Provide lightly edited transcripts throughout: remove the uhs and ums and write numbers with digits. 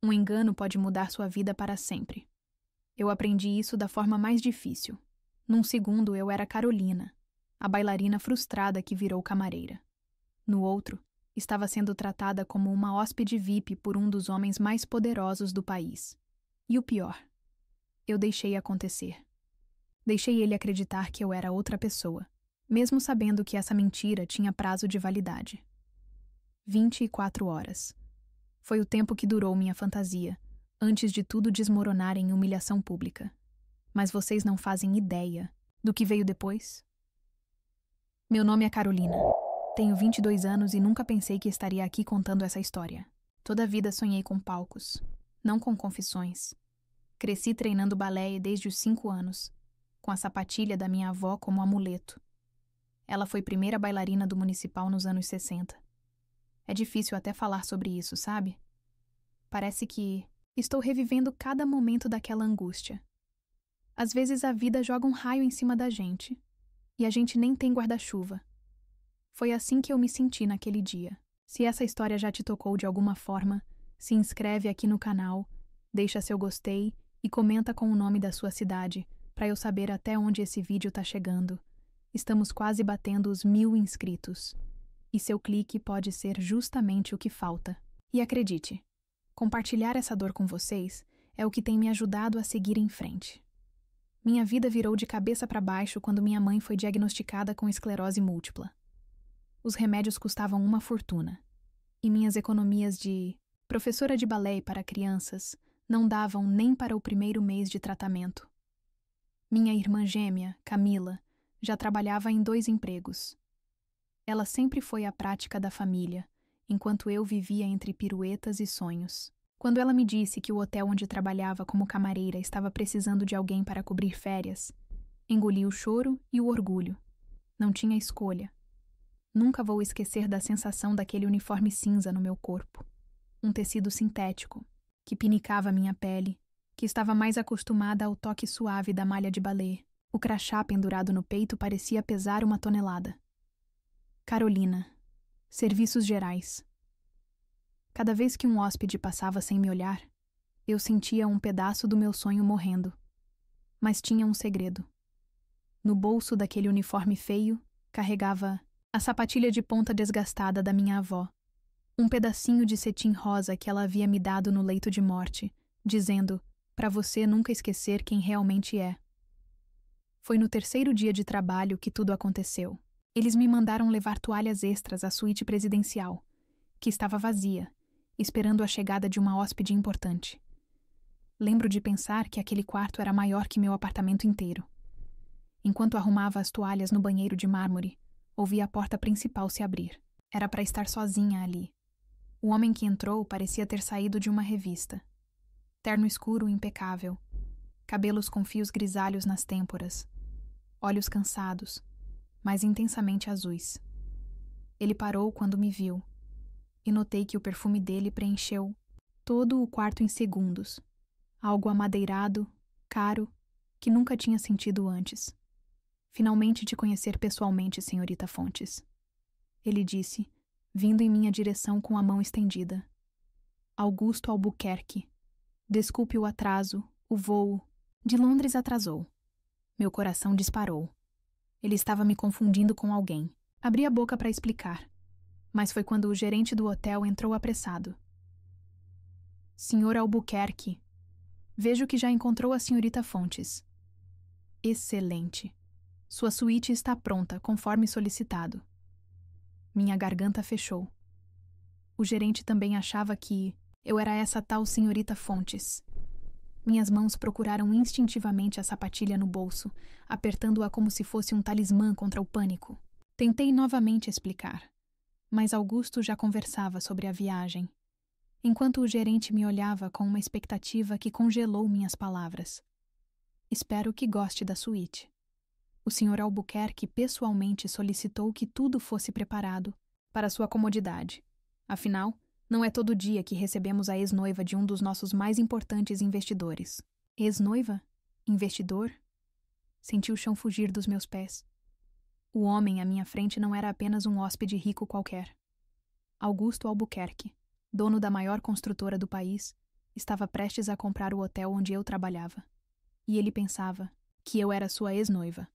Um engano pode mudar sua vida para sempre. Eu aprendi isso da forma mais difícil. Num segundo, eu era Carolina, a bailarina frustrada que virou camareira. No outro, estava sendo tratada como uma hóspede VIP por um dos homens mais poderosos do país. E o pior, eu deixei acontecer. Deixei ele acreditar que eu era outra pessoa, mesmo sabendo que essa mentira tinha prazo de validade. 24 horas. Foi o tempo que durou minha fantasia, antes de tudo desmoronar em humilhação pública. Mas vocês não fazem ideia do que veio depois? Meu nome é Carolina. Tenho 22 anos e nunca pensei que estaria aqui contando essa história. Toda a vida sonhei com palcos, não com confissões. Cresci treinando balé desde os 5 anos, com a sapatilha da minha avó como amuleto. Ela foi primeira bailarina do Municipal nos anos 60. É difícil até falar sobre isso, sabe? Parece que estou revivendo cada momento daquela angústia. Às vezes a vida joga um raio em cima da gente, e a gente nem tem guarda-chuva. Foi assim que eu me senti naquele dia. Se essa história já te tocou de alguma forma, se inscreve aqui no canal, deixa seu gostei e comenta com o nome da sua cidade, para eu saber até onde esse vídeo tá chegando. Estamos quase batendo os 1000 inscritos. E seu clique pode ser justamente o que falta. E acredite, compartilhar essa dor com vocês é o que tem me ajudado a seguir em frente. Minha vida virou de cabeça para baixo quando minha mãe foi diagnosticada com esclerose múltipla. Os remédios custavam uma fortuna. E minhas economias de professora de balé para crianças não davam nem para o primeiro mês de tratamento. Minha irmã gêmea, Camila, já trabalhava em 2 empregos. Ela sempre foi a prática da família, enquanto eu vivia entre piruetas e sonhos. Quando ela me disse que o hotel onde trabalhava como camareira estava precisando de alguém para cobrir férias, engoli o choro e o orgulho. Não tinha escolha. Nunca vou esquecer da sensação daquele uniforme cinza no meu corpo. Um tecido sintético, que pinicava minha pele, que estava mais acostumada ao toque suave da malha de balé. O crachá pendurado no peito parecia pesar 1 tonelada. Carolina. Serviços gerais. Cada vez que um hóspede passava sem me olhar, eu sentia um pedaço do meu sonho morrendo. Mas tinha um segredo. No bolso daquele uniforme feio, carregava a sapatilha de ponta desgastada da minha avó. Um pedacinho de cetim rosa que ela havia me dado no leito de morte, dizendo, para você nunca esquecer quem realmente é. Foi no 3º dia de trabalho que tudo aconteceu. Eles me mandaram levar toalhas extras à suíte presidencial, que estava vazia, esperando a chegada de uma hóspede importante. Lembro de pensar que aquele quarto era maior que meu apartamento inteiro. Enquanto arrumava as toalhas no banheiro de mármore, ouvi a porta principal se abrir. Era para estar sozinha ali. O homem que entrou parecia ter saído de uma revista. Terno escuro impecável, cabelos com fios grisalhos nas têmporas, olhos cansados, mas intensamente azuis. Ele parou quando me viu, e notei que o perfume dele preencheu todo o quarto em segundos. Algo amadeirado, caro, que nunca tinha sentido antes. Finalmente te conhecer pessoalmente, senhorita Fontes. Ele disse, vindo em minha direção com a mão estendida. Augusto Albuquerque. Desculpe o atraso, o voo. De Londres atrasou. Meu coração disparou. Ele estava me confundindo com alguém. Abri a boca para explicar, mas foi quando o gerente do hotel entrou apressado. Senhor Albuquerque, vejo que já encontrou a senhorita Fontes. Excelente. Sua suíte está pronta, conforme solicitado. Minha garganta fechou. O gerente também achava que eu era essa tal senhorita Fontes. Minhas mãos procuraram instintivamente a sapatilha no bolso, apertando-a como se fosse um talismã contra o pânico. Tentei novamente explicar, mas Augusto já conversava sobre a viagem, enquanto o gerente me olhava com uma expectativa que congelou minhas palavras. Espero que goste da suíte. O Sr. Albuquerque pessoalmente solicitou que tudo fosse preparado para sua comodidade. Afinal, não é todo dia que recebemos a ex-noiva de um dos nossos mais importantes investidores. Ex-noiva? Investidor? Senti o chão fugir dos meus pés. O homem à minha frente não era apenas um hóspede rico qualquer. Augusto Albuquerque, dono da maior construtora do país, estava prestes a comprar o hotel onde eu trabalhava. E ele pensava que eu era sua ex-noiva.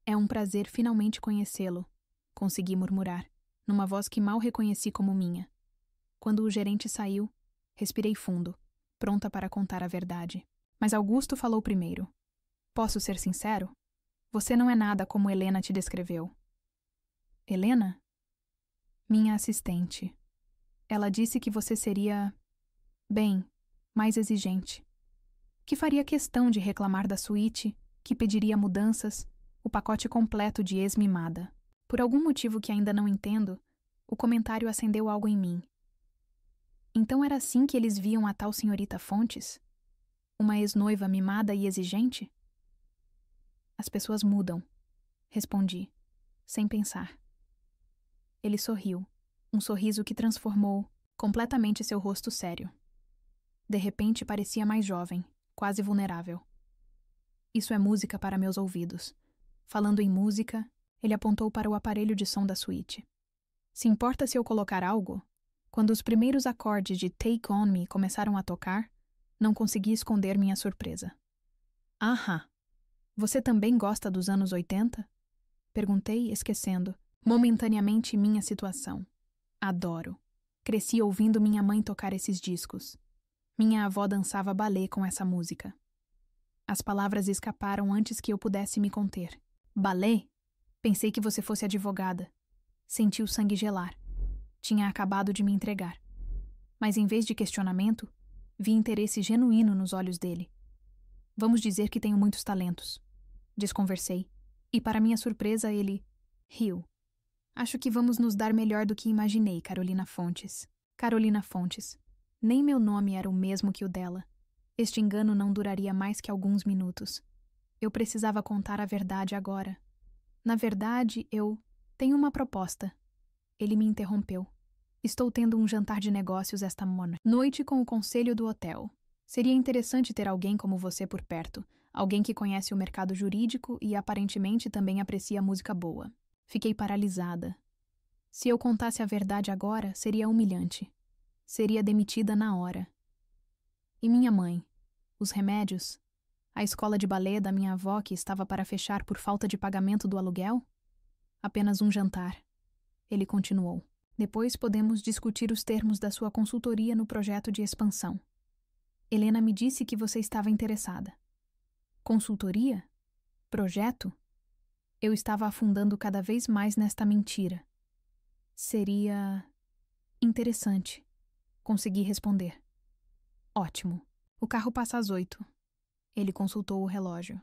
É um prazer finalmente conhecê-lo, consegui murmurar, numa voz que mal reconheci como minha. Quando o gerente saiu, respirei fundo, pronta para contar a verdade. Mas Augusto falou primeiro. Posso ser sincero? Você não é nada como Helena te descreveu. Helena? Minha assistente. Ela disse que você seria, bem, mais exigente. Que faria questão de reclamar da suíte, que pediria mudanças, o pacote completo de ex-mimada. Por algum motivo que ainda não entendo, o comentário acendeu algo em mim. Então era assim que eles viam a tal senhorita Fontes? Uma ex-noiva mimada e exigente? As pessoas mudam, respondi, sem pensar. Ele sorriu, um sorriso que transformou completamente seu rosto sério. De repente parecia mais jovem, quase vulnerável. Isso é música para meus ouvidos. Falando em música, ele apontou para o aparelho de som da suíte. Se importa se eu colocar algo? Quando os primeiros acordes de Take On Me começaram a tocar, não consegui esconder minha surpresa. Ahá! Você também gosta dos anos 80? Perguntei, esquecendo, momentaneamente, minha situação. Adoro. Cresci ouvindo minha mãe tocar esses discos. Minha avó dançava balé com essa música. As palavras escaparam antes que eu pudesse me conter. Balé? Pensei que você fosse advogada. Senti o sangue gelar. Tinha acabado de me entregar. Mas em vez de questionamento, vi interesse genuíno nos olhos dele. Vamos dizer que tenho muitos talentos. Desconversei. E para minha surpresa, ele riu. Acho que vamos nos dar melhor do que imaginei, Carolina Fontes. Carolina Fontes. Nem meu nome era o mesmo que o dela. Este engano não duraria mais que alguns minutos. Eu precisava contar a verdade agora. Na verdade, eu tenho uma proposta. Ele me interrompeu. Estou tendo um jantar de negócios esta noite com o conselho do hotel. Seria interessante ter alguém como você por perto, alguém que conhece o mercado jurídico e aparentemente também aprecia música boa. Fiquei paralisada. Se eu contasse a verdade agora, seria humilhante. Seria demitida na hora. E minha mãe? Os remédios? A escola de balé da minha avó que estava para fechar por falta de pagamento do aluguel? Apenas um jantar. Ele continuou. Depois podemos discutir os termos da sua consultoria no projeto de expansão. Helena me disse que você estava interessada. Consultoria? Projeto? Eu estava afundando cada vez mais nesta mentira. Seria interessante. Consegui responder. Ótimo. O carro passa às 8. Ele consultou o relógio.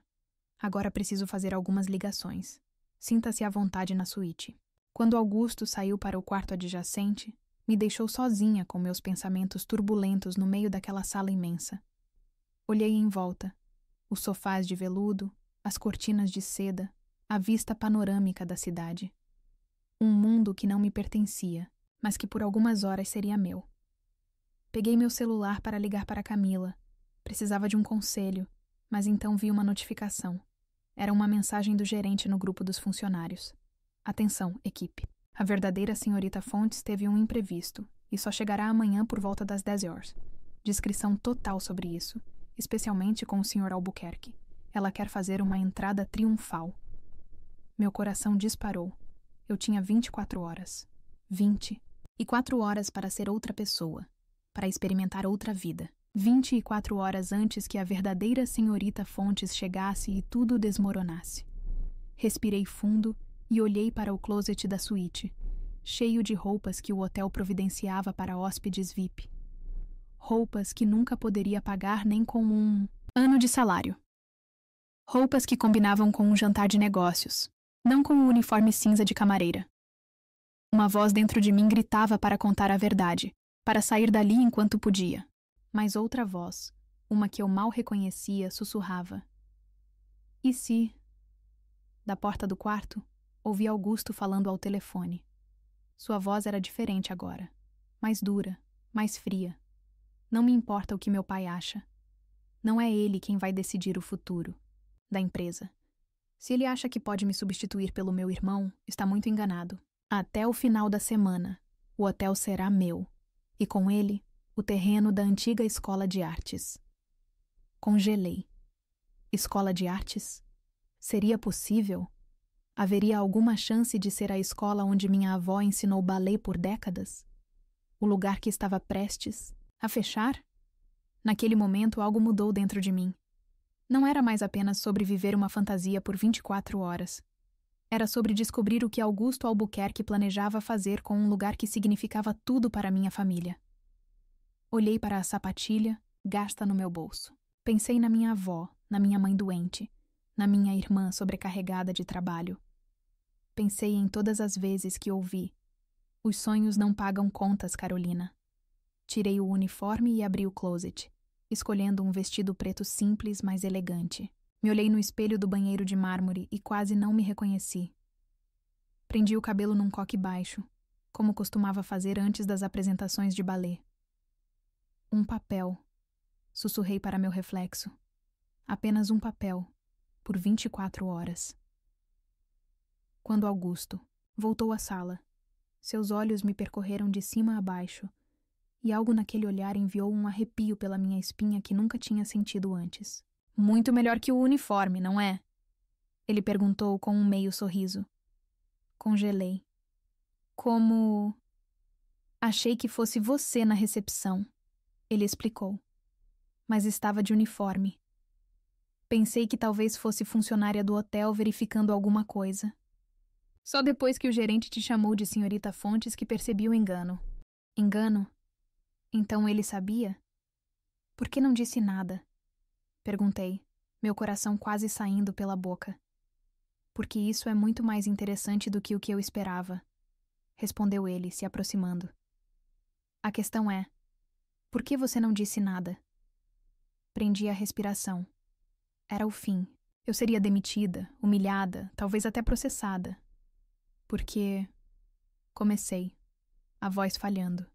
Agora preciso fazer algumas ligações. Sinta-se à vontade na suíte. Quando Augusto saiu para o quarto adjacente, me deixou sozinha com meus pensamentos turbulentos no meio daquela sala imensa. Olhei em volta. Os sofás de veludo, as cortinas de seda, a vista panorâmica da cidade. Um mundo que não me pertencia, mas que por algumas horas seria meu. Peguei meu celular para ligar para Camila. Precisava de um conselho, mas então vi uma notificação. Era uma mensagem do gerente no grupo dos funcionários. Atenção, equipe. A verdadeira senhorita Fontes teve um imprevisto e só chegará amanhã por volta das 10 horas. Descrição total sobre isso, especialmente com o Sr. Albuquerque. Ela quer fazer uma entrada triunfal. Meu coração disparou. Eu tinha 24 horas. 24 horas para ser outra pessoa, para experimentar outra vida. 24 horas antes que a verdadeira senhorita Fontes chegasse e tudo desmoronasse. Respirei fundo e olhei para o closet da suíte, cheio de roupas que o hotel providenciava para hóspedes VIP. Roupas que nunca poderia pagar nem com um ano de salário. Roupas que combinavam com um jantar de negócios, não com o uniforme cinza de camareira. Uma voz dentro de mim gritava para contar a verdade, para sair dali enquanto podia. Mas outra voz, uma que eu mal reconhecia, sussurrava. E se... Da porta do quarto, ouvi Augusto falando ao telefone. Sua voz era diferente agora, mais dura, mais fria. Não me importa o que meu pai acha. Não é ele quem vai decidir o futuro da empresa. Se ele acha que pode me substituir pelo meu irmão, está muito enganado. Até o final da semana, o hotel será meu, e com ele, o terreno da antiga escola de artes. Congelei. Escola de artes? Seria possível? Haveria alguma chance de ser a escola onde minha avó ensinou ballet por décadas? O lugar que estava prestes a fechar? Naquele momento, algo mudou dentro de mim. Não era mais apenas sobre viver uma fantasia por 24 horas. Era sobre descobrir o que Augusto Albuquerque planejava fazer com um lugar que significava tudo para minha família. Olhei para a sapatilha, gasta no meu bolso. Pensei na minha avó, na minha mãe doente, na minha irmã sobrecarregada de trabalho. Pensei em todas as vezes que ouvi: "Os sonhos não pagam contas, Carolina." Tirei o uniforme e abri o closet, escolhendo um vestido preto simples, mas elegante. Me olhei no espelho do banheiro de mármore e quase não me reconheci. Prendi o cabelo num coque baixo, como costumava fazer antes das apresentações de ballet. Um papel, sussurrei para meu reflexo. Apenas um papel, por 24 horas. Quando Augusto voltou à sala, seus olhos me percorreram de cima a baixo, e algo naquele olhar enviou um arrepio pela minha espinha que nunca tinha sentido antes. "Muito melhor que o uniforme, não é?" Ele perguntou com um meio sorriso. Congelei. "Como... Achei que fosse você na recepção," ele explicou. "Mas estava de uniforme. Pensei que talvez fosse funcionária do hotel verificando alguma coisa. Só depois que o gerente te chamou de senhorita Fontes que percebi o engano." "Engano? Então ele sabia? Por que não disse nada?" Perguntei, meu coração quase saindo pela boca. "Porque isso é muito mais interessante do que o que eu esperava," respondeu ele, se aproximando. "A questão é, por que você não disse nada?" Prendi a respiração. Era o fim. Eu seria demitida, humilhada, talvez até processada. Porque... Comecei, a voz falhando.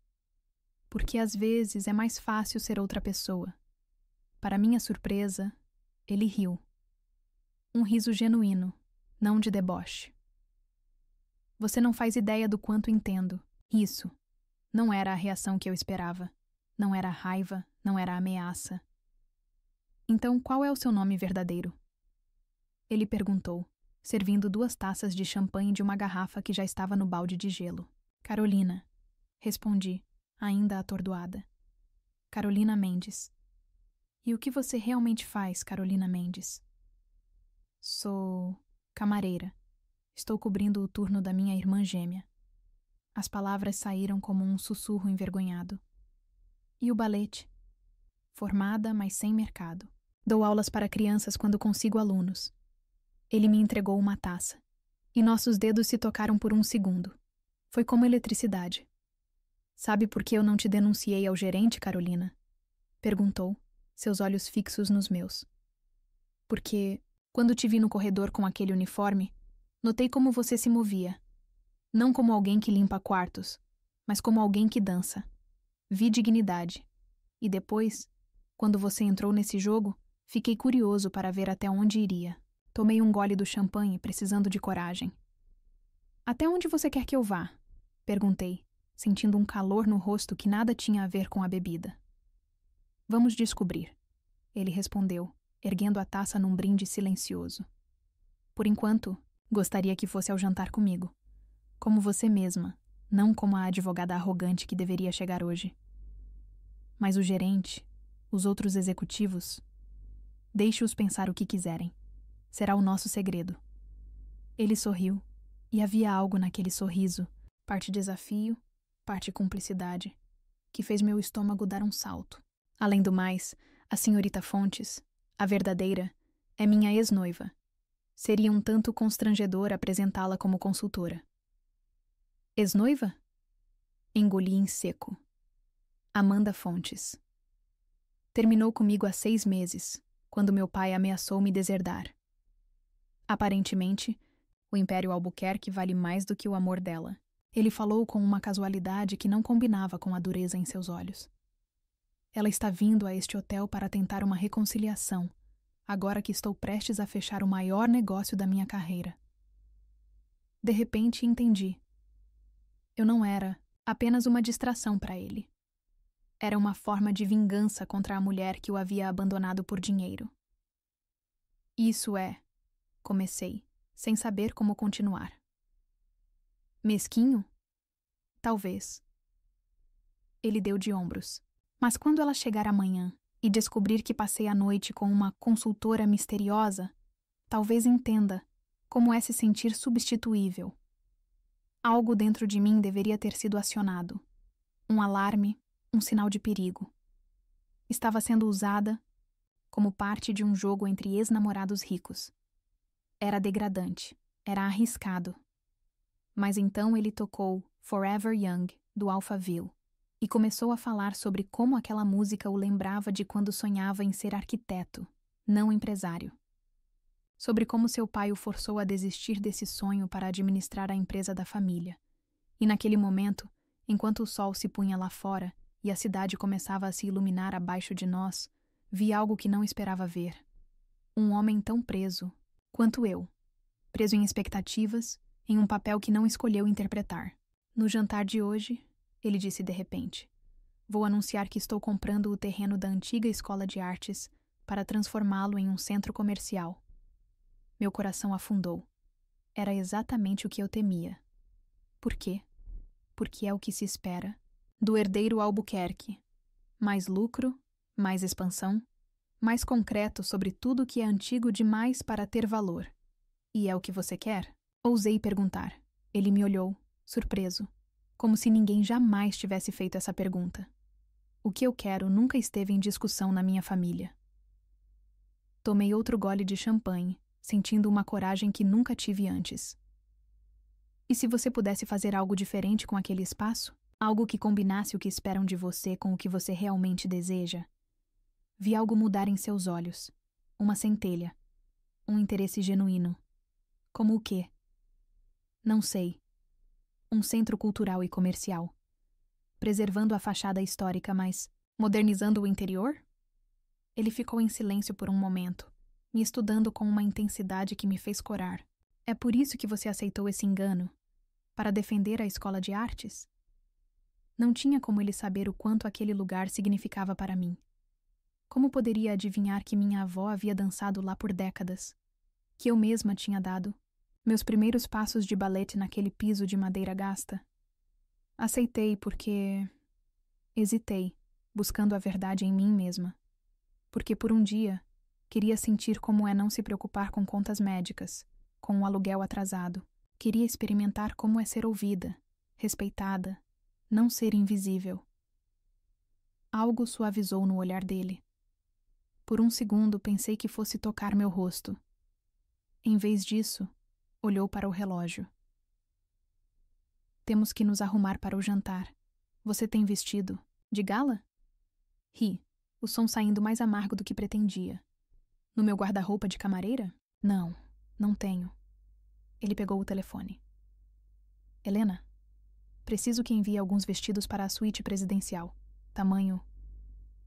Porque às vezes é mais fácil ser outra pessoa. Para minha surpresa, ele riu. Um riso genuíno, não de deboche. "Você não faz ideia do quanto entendo." Isso. Não era a reação que eu esperava. Não era raiva, não era ameaça. "Então, qual é o seu nome verdadeiro?" Ele perguntou, servindo 2 taças de champanhe de uma garrafa que já estava no balde de gelo. "Carolina," respondi, ainda atordoada. "Carolina Mendes." "E o que você realmente faz, Carolina Mendes?" "Sou... camareira. Estou cobrindo o turno da minha irmã gêmea." As palavras saíram como um sussurro envergonhado. "E o balete?" "Formada, mas sem mercado. Dou aulas para crianças quando consigo alunos." Ele me entregou uma taça, e nossos dedos se tocaram por um segundo. Foi como eletricidade. "Sabe por que eu não te denunciei ao gerente, Carolina?" Perguntou, seus olhos fixos nos meus. "Porque, quando te vi no corredor com aquele uniforme, notei como você se movia. Não como alguém que limpa quartos, mas como alguém que dança. Vi dignidade. E depois, quando você entrou nesse jogo, fiquei curioso para ver até onde iria." Tomei um gole do champanhe, precisando de coragem. "Até onde você quer que eu vá?" Perguntei, sentindo um calor no rosto que nada tinha a ver com a bebida. "Vamos descobrir," ele respondeu, erguendo a taça num brinde silencioso. "Por enquanto, gostaria que fosse ao jantar comigo. Como você mesma, não como a advogada arrogante que deveria chegar hoje. Mas o gerente, os outros executivos, deixe-os pensar o que quiserem. Será o nosso segredo." Ele sorriu, e havia algo naquele sorriso, parte desafio, parte cumplicidade, que fez meu estômago dar um salto. Além do mais, a senhorita Fontes, a verdadeira, é minha ex-noiva. Seria um tanto constrangedor apresentá-la como consultora. "Ex-noiva?" Engoli em seco. "Amanda Fontes. Terminou comigo há 6 meses, quando meu pai ameaçou me deserdar. Aparentemente, o Império Albuquerque vale mais do que o amor dela." Ele falou com uma casualidade que não combinava com a dureza em seus olhos. "Ela está vindo a este hotel para tentar uma reconciliação, agora que estou prestes a fechar o maior negócio da minha carreira." De repente, entendi. Eu não era apenas uma distração para ele. Era uma forma de vingança contra a mulher que o havia abandonado por dinheiro. Isso é, comecei, sem saber como continuar. Mesquinho? Talvez. Ele deu de ombros. Mas quando ela chegar amanhã e descobrir que passei a noite com uma consultora misteriosa, talvez entenda como é se sentir substituível. Algo dentro de mim deveria ter sido acionado. Um alarme, um sinal de perigo. Estava sendo usada como parte de um jogo entre ex-namorados ricos. Era degradante, era arriscado. Mas então ele tocou Forever Young, do Alphaville, e começou a falar sobre como aquela música o lembrava de quando sonhava em ser arquiteto, não empresário. Sobre como seu pai o forçou a desistir desse sonho para administrar a empresa da família. E naquele momento, enquanto o sol se punha lá fora e a cidade começava a se iluminar abaixo de nós, vi algo que não esperava ver. Um homem tão preso quanto eu, preso em expectativas, em um papel que não escolheu interpretar. No jantar de hoje, ele disse de repente, vou anunciar que estou comprando o terreno da antiga escola de artes para transformá-lo em um centro comercial. Meu coração afundou. Era exatamente o que eu temia. Por quê? Porque é o que se espera do herdeiro Albuquerque. Mais lucro, mais expansão, mais concreto sobre tudo que é antigo demais para ter valor. E é o que você quer? Ousei perguntar. Ele me olhou, surpreso, como se ninguém jamais tivesse feito essa pergunta. O que eu quero nunca esteve em discussão na minha família. Tomei outro gole de champanhe, sentindo uma coragem que nunca tive antes. E se você pudesse fazer algo diferente com aquele espaço? Algo que combinasse o que esperam de você com o que você realmente deseja? Vi algo mudar em seus olhos. Uma centelha. Um interesse genuíno. Como o quê? Não sei. Um centro cultural e comercial. Preservando a fachada histórica, mas modernizando o interior? Ele ficou em silêncio por um momento, me estudando com uma intensidade que me fez corar. É por isso que você aceitou esse engano? Para defender a escola de artes? Não tinha como ele saber o quanto aquele lugar significava para mim. Como poderia adivinhar que minha avó havia dançado lá por décadas? Que eu mesma tinha dado meus primeiros passos de balete naquele piso de madeira gasta? Aceitei porque hesitei, buscando a verdade em mim mesma. Porque por um dia queria sentir como é não se preocupar com contas médicas, com o aluguel atrasado. Queria experimentar como é ser ouvida, respeitada, não ser invisível. Algo suavizou no olhar dele. Por um segundo pensei que fosse tocar meu rosto. Em vez disso, olhou para o relógio. Temos que nos arrumar para o jantar. Você tem vestido de gala? Ri, o som saindo mais amargo do que pretendia. No meu guarda-roupa de camareira? Não, não tenho. Ele pegou o telefone. Helena? Preciso que envie alguns vestidos para a suíte presidencial. Tamanho...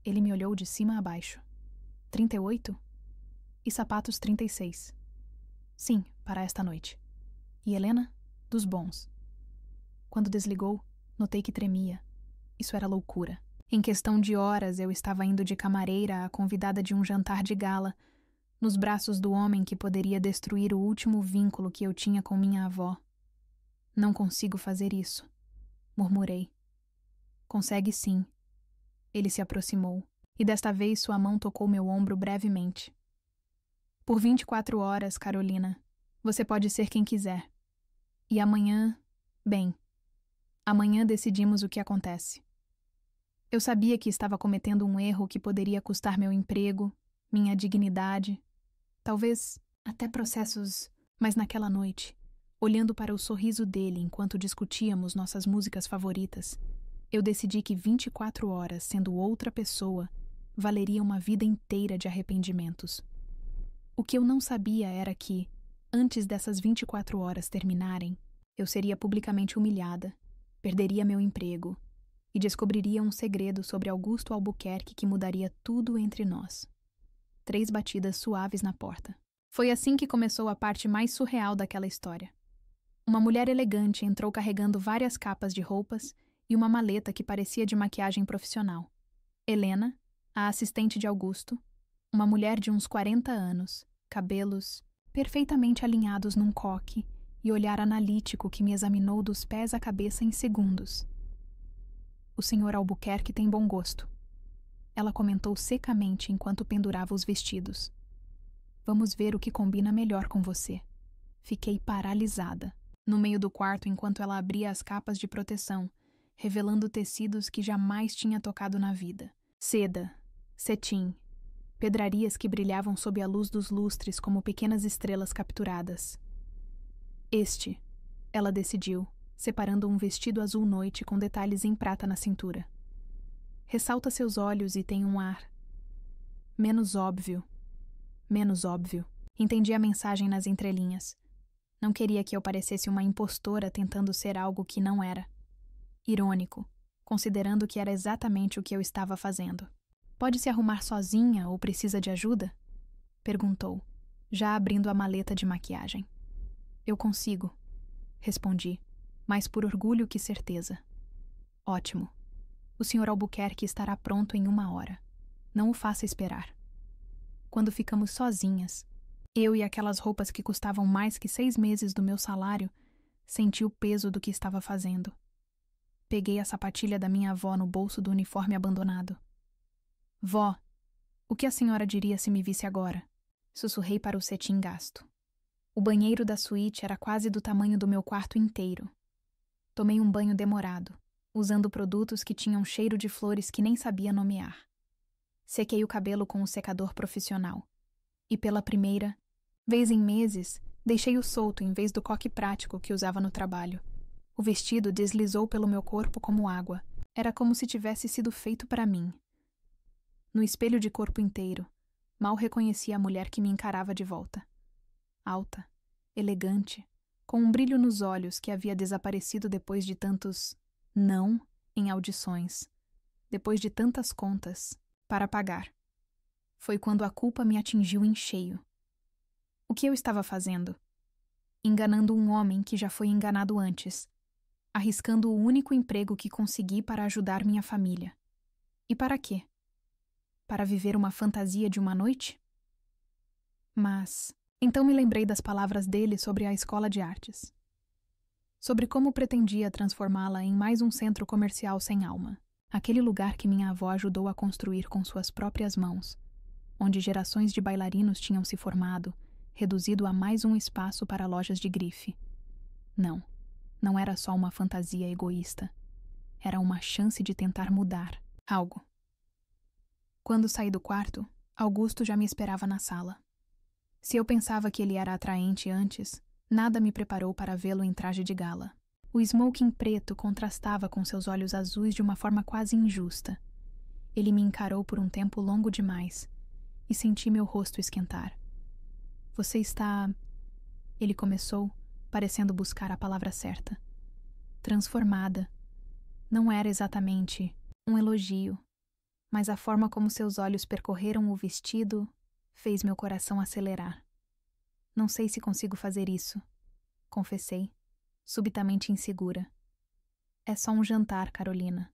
Ele me olhou de cima a baixo. 38? E sapatos 36. Sim, para esta noite. E Helena? Dos bons. Quando desligou, notei que tremia. Isso era loucura. Em questão de horas, eu estava indo de camareira à convidada de um jantar de gala, nos braços do homem que poderia destruir o último vínculo que eu tinha com minha avó. Não consigo fazer isso, murmurei. Consegue sim. Ele se aproximou, e desta vez sua mão tocou meu ombro brevemente. Por 24 horas, Carolina, você pode ser quem quiser. E amanhã, bem, amanhã decidimos o que acontece. Eu sabia que estava cometendo um erro que poderia custar meu emprego, minha dignidade, talvez até processos, mas naquela noite, olhando para o sorriso dele enquanto discutíamos nossas músicas favoritas, eu decidi que 24 horas sendo outra pessoa valeria uma vida inteira de arrependimentos. O que eu não sabia era que, antes dessas 24 horas terminarem, eu seria publicamente humilhada, perderia meu emprego e descobriria um segredo sobre Augusto Albuquerque que mudaria tudo entre nós. 3 batidas suaves na porta. Foi assim que começou a parte mais surreal daquela história. Uma mulher elegante entrou carregando várias capas de roupas e uma maleta que parecia de maquiagem profissional. Helena, a assistente de Augusto, uma mulher de uns 40 anos, cabelos perfeitamente alinhados num coque e olhar analítico que me examinou dos pés à cabeça em segundos. O Sr. Albuquerque tem bom gosto. Ela comentou secamente enquanto pendurava os vestidos. Vamos ver o que combina melhor com você. Fiquei paralisada, no meio do quarto enquanto ela abria as capas de proteção, revelando tecidos que jamais tinha tocado na vida. Seda, cetim, pedrarias que brilhavam sob a luz dos lustres como pequenas estrelas capturadas. Ela decidiu, separando um vestido azul noite com detalhes em prata na cintura. Ressalta seus olhos e tem um ar menos óbvio. Menos óbvio. Entendi a mensagem nas entrelinhas. Não queria que eu parecesse uma impostora tentando ser algo que não era. Irônico, considerando que era exatamente o que eu estava fazendo. Pode se arrumar sozinha ou precisa de ajuda? Perguntou, já abrindo a maleta de maquiagem. Eu consigo, respondi, mais por orgulho que certeza. Ótimo. O Sr. Albuquerque estará pronto em 1 hora. Não o faça esperar. Quando ficamos sozinhas, eu e aquelas roupas que custavam mais que 6 meses do meu salário, senti o peso do que estava fazendo. Peguei a sapatilha da minha avó no bolso do uniforme abandonado. Vó, o que a senhora diria se me visse agora? Sussurrei para o cetim gasto. O banheiro da suíte era quase do tamanho do meu quarto inteiro. Tomei um banho demorado, usando produtos que tinham cheiro de flores que nem sabia nomear. Sequei o cabelo com um secador profissional. E pela primeira vez em meses, deixei-o solto em vez do coque prático que usava no trabalho. O vestido deslizou pelo meu corpo como água. Era como se tivesse sido feito para mim. No espelho de corpo inteiro, mal reconhecia a mulher que me encarava de volta. Alta, elegante, com um brilho nos olhos que havia desaparecido depois de tantos não em audições, depois de tantas contas para pagar. Foi quando a culpa me atingiu em cheio. O que eu estava fazendo? Enganando um homem que já foi enganado antes, arriscando o único emprego que consegui para ajudar minha família. E para quê? Para viver uma fantasia de uma noite? Mas então me lembrei das palavras dele sobre a escola de artes. Sobre como pretendia transformá-la em mais um centro comercial sem alma. Aquele lugar que minha avó ajudou a construir com suas próprias mãos, onde gerações de bailarinos tinham se formado, reduzido a mais um espaço para lojas de grife. Não era só uma fantasia egoísta. Era uma chance de tentar mudar algo. Quando saí do quarto, Augusto já me esperava na sala. Se eu pensava que ele era atraente antes, nada me preparou para vê-lo em traje de gala. O smoking preto contrastava com seus olhos azuis de uma forma quase injusta. Ele me encarou por um tempo longo demais e senti meu rosto esquentar. Você está... Ele começou, parecendo buscar a palavra certa. Transformada. Não era exatamente um elogio, mas a forma como seus olhos percorreram o vestido fez meu coração acelerar. Não sei se consigo fazer isso, confessei, subitamente insegura. É só um jantar, Carolina.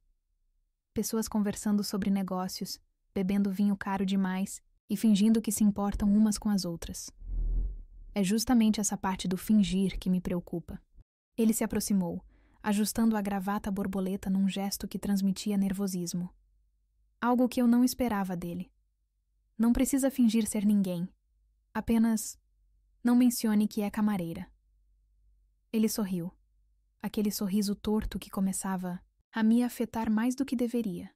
Pessoas conversando sobre negócios, bebendo vinho caro demais e fingindo que se importam umas com as outras. É justamente essa parte do fingir que me preocupa. Ele se aproximou, ajustando a gravata borboleta num gesto que transmitia nervosismo. Algo que eu não esperava dele. Não precisa fingir ser ninguém. Apenas não mencione que é camareira. Ele sorriu. Aquele sorriso torto que começava a me afetar mais do que deveria.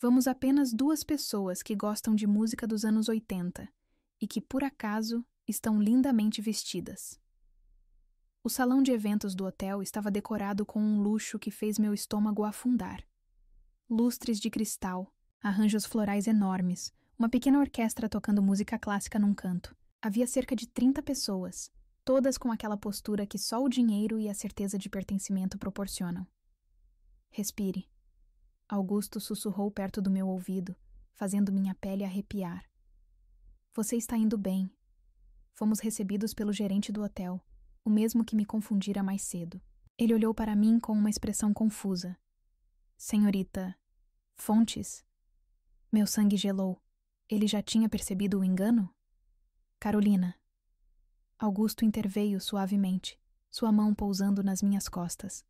Vamos apenas 2 pessoas que gostam de música dos anos 80 e que, por acaso, estão lindamente vestidas. O salão de eventos do hotel estava decorado com um luxo que fez meu estômago afundar. Lustres de cristal, arranjos florais enormes, uma pequena orquestra tocando música clássica num canto. Havia cerca de 30 pessoas, todas com aquela postura que só o dinheiro e a certeza de pertencimento proporcionam. Respire. Augusto sussurrou perto do meu ouvido, fazendo minha pele arrepiar. Você está indo bem. Fomos recebidos pelo gerente do hotel, o mesmo que me confundira mais cedo. Ele olhou para mim com uma expressão confusa. Senhorita, Fontes? Meu sangue gelou. Ele já tinha percebido o engano? Carolina. Augusto interveio suavemente, sua mão pousando nas minhas costas.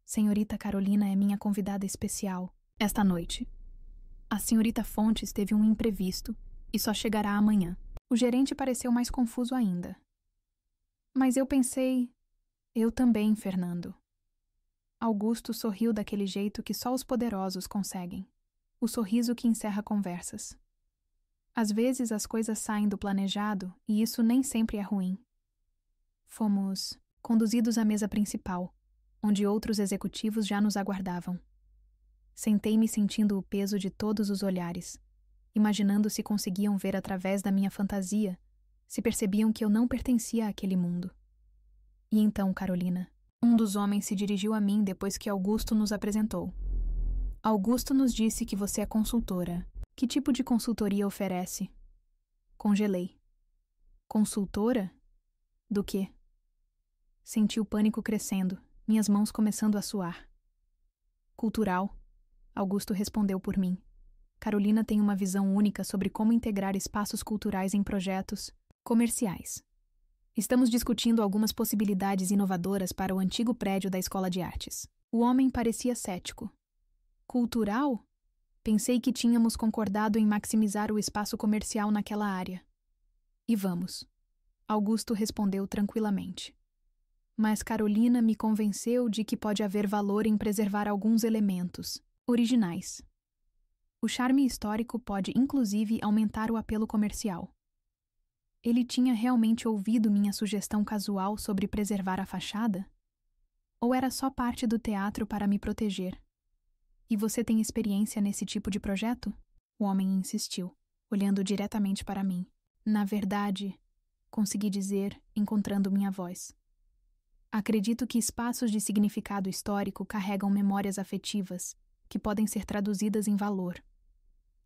Senhorita Carolina é minha convidada especial esta noite. A senhorita Fontes teve um imprevisto e só chegará amanhã. O gerente pareceu mais confuso ainda. Mas eu pensei... Eu também, Fernando. Augusto sorriu daquele jeito que só os poderosos conseguem. O sorriso que encerra conversas. Às vezes as coisas saem do planejado e isso nem sempre é ruim. Fomos conduzidos à mesa principal, onde outros executivos já nos aguardavam. Sentei-me sentindo o peso de todos os olhares, imaginando se conseguiam ver através da minha fantasia, se percebiam que eu não pertencia àquele mundo. E então, Carolina, um dos homens se dirigiu a mim depois que Augusto nos apresentou. Augusto nos disse que você é consultora. Que tipo de consultoria oferece? Congelei. Consultora? Do quê? Senti o pânico crescendo, minhas mãos começando a suar. Cultural, Augusto respondeu por mim. Carolina tem uma visão única sobre como integrar espaços culturais em projetos comerciais. Estamos discutindo algumas possibilidades inovadoras para o antigo prédio da Escola de Artes. O homem parecia cético. Cultural? Pensei que tínhamos concordado em maximizar o espaço comercial naquela área. E vamos. Augusto respondeu tranquilamente. Mas Carolina me convenceu de que pode haver valor em preservar alguns elementos originais. O charme histórico pode, inclusive, aumentar o apelo comercial. Ele tinha realmente ouvido minha sugestão casual sobre preservar a fachada? Ou era só parte do teatro para me proteger? E você tem experiência nesse tipo de projeto? O homem insistiu, olhando diretamente para mim. Na verdade, consegui dizer, encontrando minha voz. Acredito que espaços de significado histórico carregam memórias afetivas, que podem ser traduzidas em valor.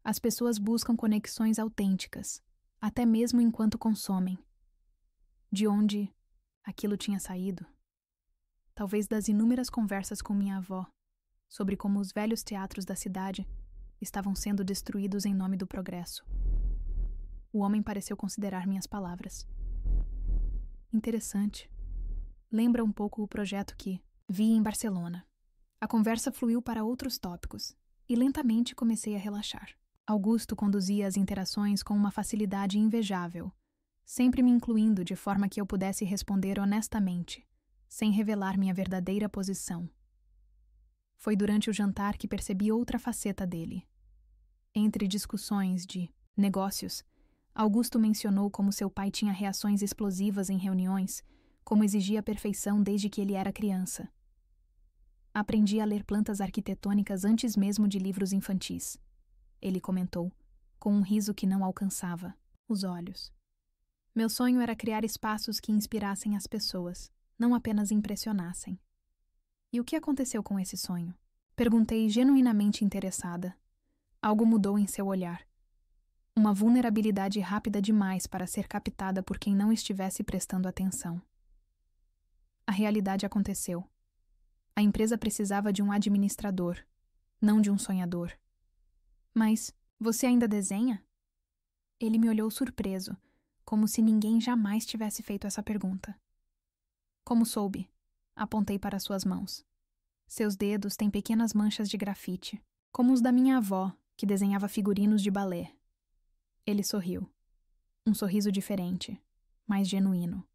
As pessoas buscam conexões autênticas, até mesmo enquanto consomem. De onde aquilo tinha saído? Talvez das inúmeras conversas com minha avó, sobre como os velhos teatros da cidade estavam sendo destruídos em nome do progresso. O homem pareceu considerar minhas palavras. Interessante. Lembra um pouco o projeto que vi em Barcelona. A conversa fluiu para outros tópicos, e lentamente comecei a relaxar. Augusto conduzia as interações com uma facilidade invejável, sempre me incluindo de forma que eu pudesse responder honestamente, sem revelar minha verdadeira posição. Foi durante o jantar que percebi outra faceta dele. Entre discussões de negócios, Augusto mencionou como seu pai tinha reações explosivas em reuniões, como exigia a perfeição desde que ele era criança. Aprendi a ler plantas arquitetônicas antes mesmo de livros infantis. Ele comentou, com um riso que não alcançava os olhos. Meu sonho era criar espaços que inspirassem as pessoas, não apenas impressionassem. E o que aconteceu com esse sonho? Perguntei genuinamente interessada. Algo mudou em seu olhar. Uma vulnerabilidade rápida demais para ser captada por quem não estivesse prestando atenção. A realidade aconteceu. A empresa precisava de um administrador, não de um sonhador. Mas você ainda desenha? Ele me olhou surpreso, como se ninguém jamais tivesse feito essa pergunta. Como soube? Apontei para suas mãos. Seus dedos têm pequenas manchas de grafite, como os da minha avó, que desenhava figurinos de balé. Ele sorriu. Um sorriso diferente, mais genuíno.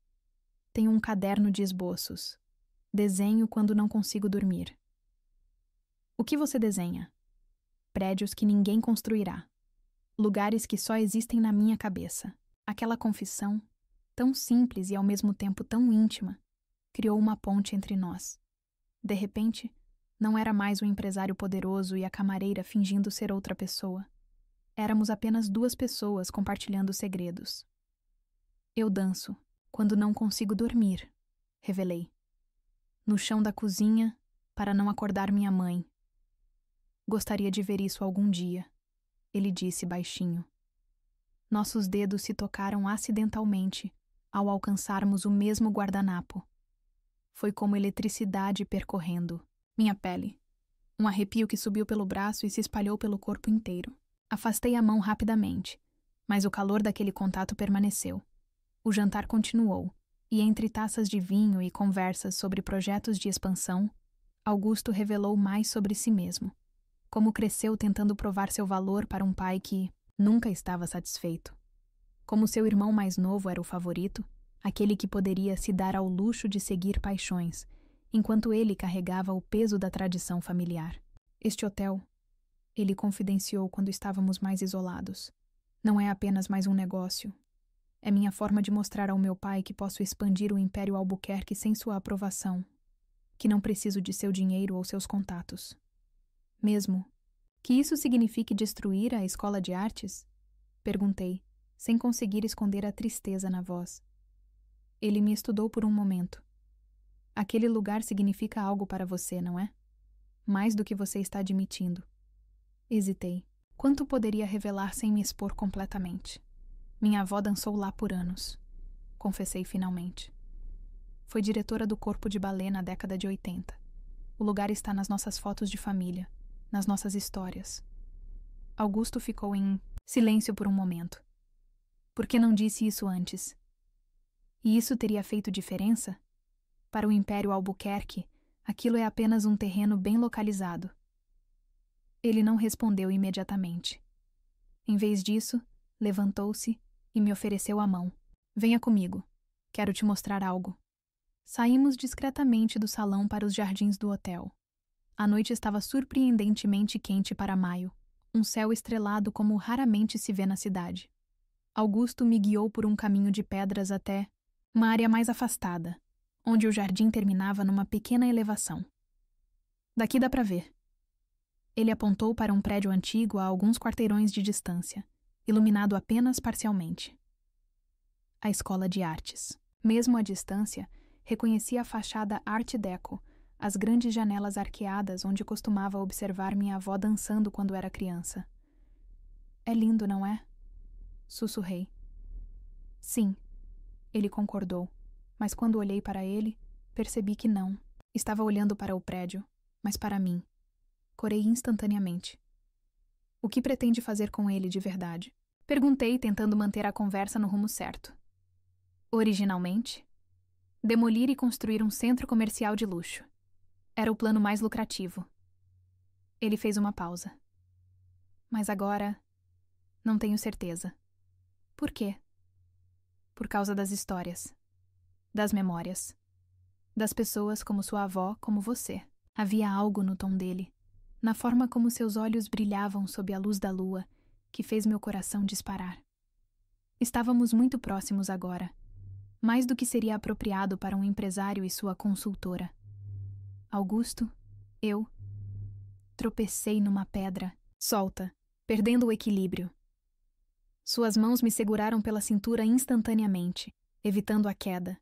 Tenho um caderno de esboços. Desenho quando não consigo dormir. O que você desenha? Prédios que ninguém construirá. Lugares que só existem na minha cabeça. Aquela confissão, tão simples e ao mesmo tempo tão íntima, criou uma ponte entre nós. De repente, não era mais o empresário poderoso e a camareira fingindo ser outra pessoa. Éramos apenas duas pessoas compartilhando segredos. Eu danço quando não consigo dormir, revelei. No chão da cozinha, para não acordar minha mãe. Gostaria de ver isso algum dia, ele disse baixinho. Nossos dedos se tocaram acidentalmente ao alcançarmos o mesmo guardanapo. Foi como eletricidade percorrendo minha pele. Um arrepio que subiu pelo braço e se espalhou pelo corpo inteiro. Afastei a mão rapidamente, mas o calor daquele contato permaneceu. O jantar continuou, e entre taças de vinho e conversas sobre projetos de expansão, Augusto revelou mais sobre si mesmo. Como cresceu tentando provar seu valor para um pai que nunca estava satisfeito. Como seu irmão mais novo era o favorito, aquele que poderia se dar ao luxo de seguir paixões, enquanto ele carregava o peso da tradição familiar. Este hotel, ele confidenciou quando estávamos mais isolados, não é apenas mais um negócio. É minha forma de mostrar ao meu pai que posso expandir o Império Albuquerque sem sua aprovação, que não preciso de seu dinheiro ou seus contatos. Mesmo que isso signifique destruir a escola de artes? Perguntei, sem conseguir esconder a tristeza na voz. Ele me estudou por um momento. Aquele lugar significa algo para você, não é? Mais do que você está admitindo. Hesitei. Quanto poderia revelar sem me expor completamente? Minha avó dançou lá por anos. Confessei finalmente. Foi diretora do corpo de balé na década de 80. O lugar está nas nossas fotos de família, nas nossas histórias. Augusto ficou em silêncio por um momento. Por que não disse isso antes? E isso teria feito diferença? Para o Império Albuquerque, aquilo é apenas um terreno bem localizado. Ele não respondeu imediatamente. Em vez disso, levantou-se e me ofereceu a mão. Venha comigo. Quero te mostrar algo. Saímos discretamente do salão para os jardins do hotel. A noite estava surpreendentemente quente para maio, um céu estrelado como raramente se vê na cidade. Augusto me guiou por um caminho de pedras até uma área mais afastada, onde o jardim terminava numa pequena elevação. Daqui dá para ver. Ele apontou para um prédio antigo a alguns quarteirões de distância, iluminado apenas parcialmente. A escola de artes. Mesmo à distância, reconheci a fachada Art Deco, as grandes janelas arqueadas onde costumava observar minha avó dançando quando era criança. É lindo, não é? Sussurrei. Sim, ele concordou, mas quando olhei para ele, percebi que não. Estava olhando para o prédio, mas para mim. Corei instantaneamente. O que pretende fazer com ele de verdade? Perguntei, tentando manter a conversa no rumo certo. Originalmente, demolir e construir um centro comercial de luxo. Era o plano mais lucrativo. Ele fez uma pausa. Mas agora, não tenho certeza. Por quê? Por causa das histórias, das memórias, das pessoas como sua avó, como você. Havia algo no tom dele, na forma como seus olhos brilhavam sob a luz da lua, que fez meu coração disparar. Estávamos muito próximos agora, mais do que seria apropriado para um empresário e sua consultora. Augusto, eu, tropecei numa pedra, solta, perdendo o equilíbrio. Suas mãos me seguraram pela cintura instantaneamente, evitando a queda.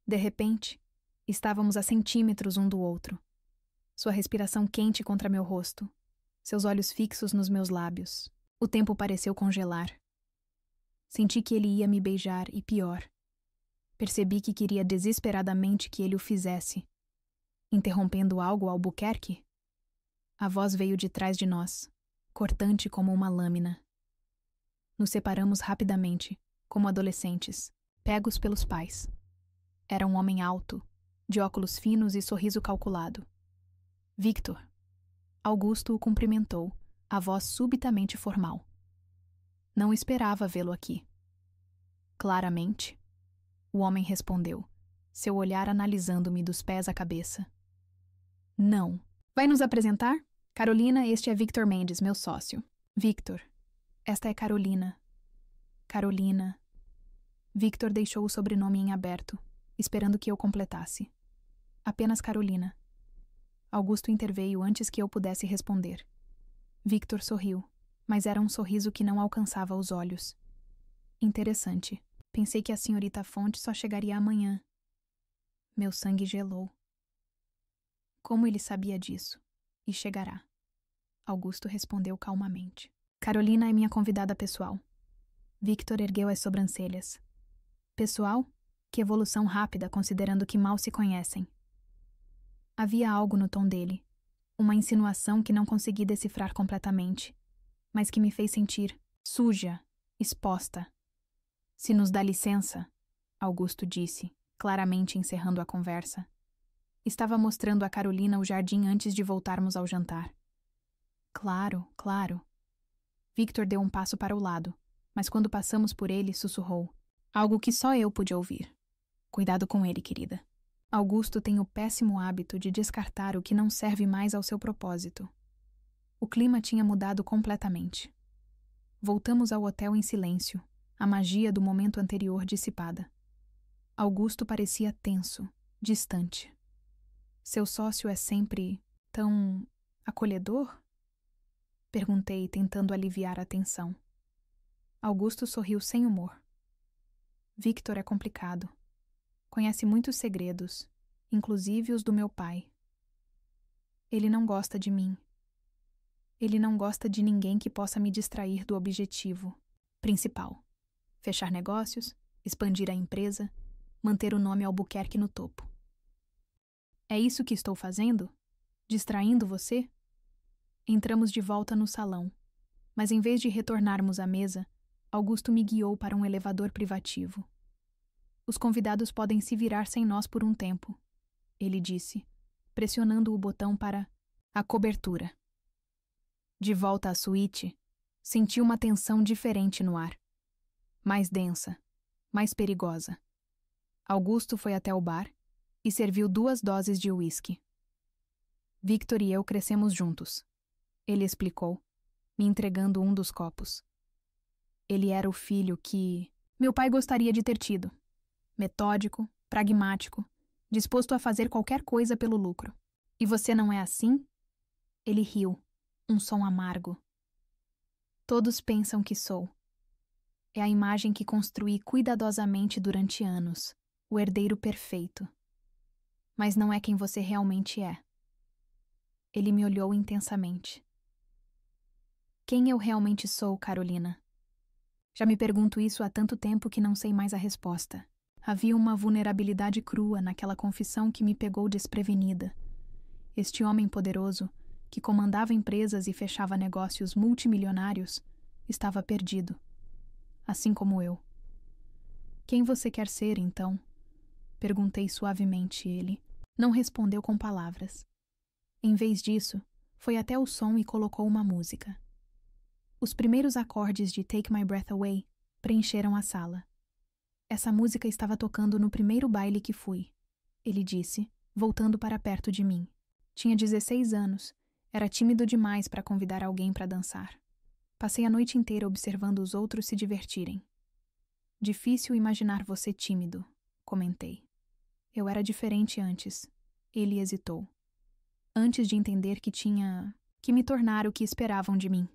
De repente, estávamos a centímetros um do outro. Sua respiração quente contra meu rosto, seus olhos fixos nos meus lábios. O tempo pareceu congelar. Senti que ele ia me beijar e pior. Percebi que queria desesperadamente que ele o fizesse. Interrompendo algo ao Albuquerque? A voz veio de trás de nós, cortante como uma lâmina. Nos separamos rapidamente, como adolescentes, pegos pelos pais. Era um homem alto, de óculos finos e sorriso calculado. Victor. Augusto o cumprimentou, a voz subitamente formal. Não esperava vê-lo aqui. Claramente. O homem respondeu, seu olhar analisando-me dos pés à cabeça. Não. Vai nos apresentar? Carolina, este é Victor Mendes, meu sócio. Victor. Esta é Carolina. Carolina. Victor deixou o sobrenome em aberto, esperando que eu completasse. Apenas Carolina. Augusto interveio antes que eu pudesse responder. Victor sorriu, mas era um sorriso que não alcançava os olhos. Interessante. Pensei que a senhorita Fonte só chegaria amanhã. Meu sangue gelou. Como ele sabia disso? E chegará. Augusto respondeu calmamente. Carolina é minha convidada pessoal. Victor ergueu as sobrancelhas. Pessoal? Que evolução rápida, considerando que mal se conhecem. Havia algo no tom dele. Uma insinuação que não consegui decifrar completamente, mas que me fez sentir suja, exposta. Se nos dá licença, Augusto disse, claramente encerrando a conversa. Estava mostrando a Carolina o jardim antes de voltarmos ao jantar. Claro, claro. Victor deu um passo para o lado, mas quando passamos por ele, sussurrou. Algo que só eu pude ouvir. Cuidado com ele, querida. Augusto tem o péssimo hábito de descartar o que não serve mais ao seu propósito. O clima tinha mudado completamente. Voltamos ao hotel em silêncio, a magia do momento anterior dissipada. Augusto parecia tenso, distante. Seu sócio é sempre tão acolhedor? Perguntei, tentando aliviar a tensão. Augusto sorriu sem humor. Victor é complicado. Conhece muitos segredos, inclusive os do meu pai. Ele não gosta de mim. Ele não gosta de ninguém que possa me distrair do objetivo principal: fechar negócios, expandir a empresa, manter o nome Albuquerque no topo. É isso que estou fazendo? Distraindo você? Entramos de volta no salão, mas em vez de retornarmos à mesa, Augusto me guiou para um elevador privativo. Os convidados podem se virar sem nós por um tempo, ele disse, pressionando o botão para a cobertura. De volta à suíte, senti uma tensão diferente no ar. Mais densa, mais perigosa. Augusto foi até o bar e serviu 2 doses de uísque. Victor e eu crescemos juntos. Ele explicou, me entregando um dos copos. Ele era o filho que meu pai gostaria de ter tido. Metódico, pragmático, disposto a fazer qualquer coisa pelo lucro. E você não é assim? Ele riu, um som amargo. Todos pensam que sou. É a imagem que construí cuidadosamente durante anos, o herdeiro perfeito. Mas não é quem você realmente é. Ele me olhou intensamente. Quem eu realmente sou, Carolina? Já me pergunto isso há tanto tempo que não sei mais a resposta. Havia uma vulnerabilidade crua naquela confissão que me pegou desprevenida. Este homem poderoso, que comandava empresas e fechava negócios multimilionários, estava perdido. Assim como eu. Quem você quer ser, então? Perguntei suavemente ele. Não respondeu com palavras. Em vez disso, foi até o som e colocou uma música. Os primeiros acordes de Take My Breath Away preencheram a sala. Essa música estava tocando no primeiro baile que fui, ele disse, voltando para perto de mim. Tinha 16 anos, era tímido demais para convidar alguém para dançar. Passei a noite inteira observando os outros se divertirem. Difícil imaginar você tímido, comentei. Eu era diferente antes. Ele hesitou. Antes de entender que tinha que me tornar o que esperavam de mim.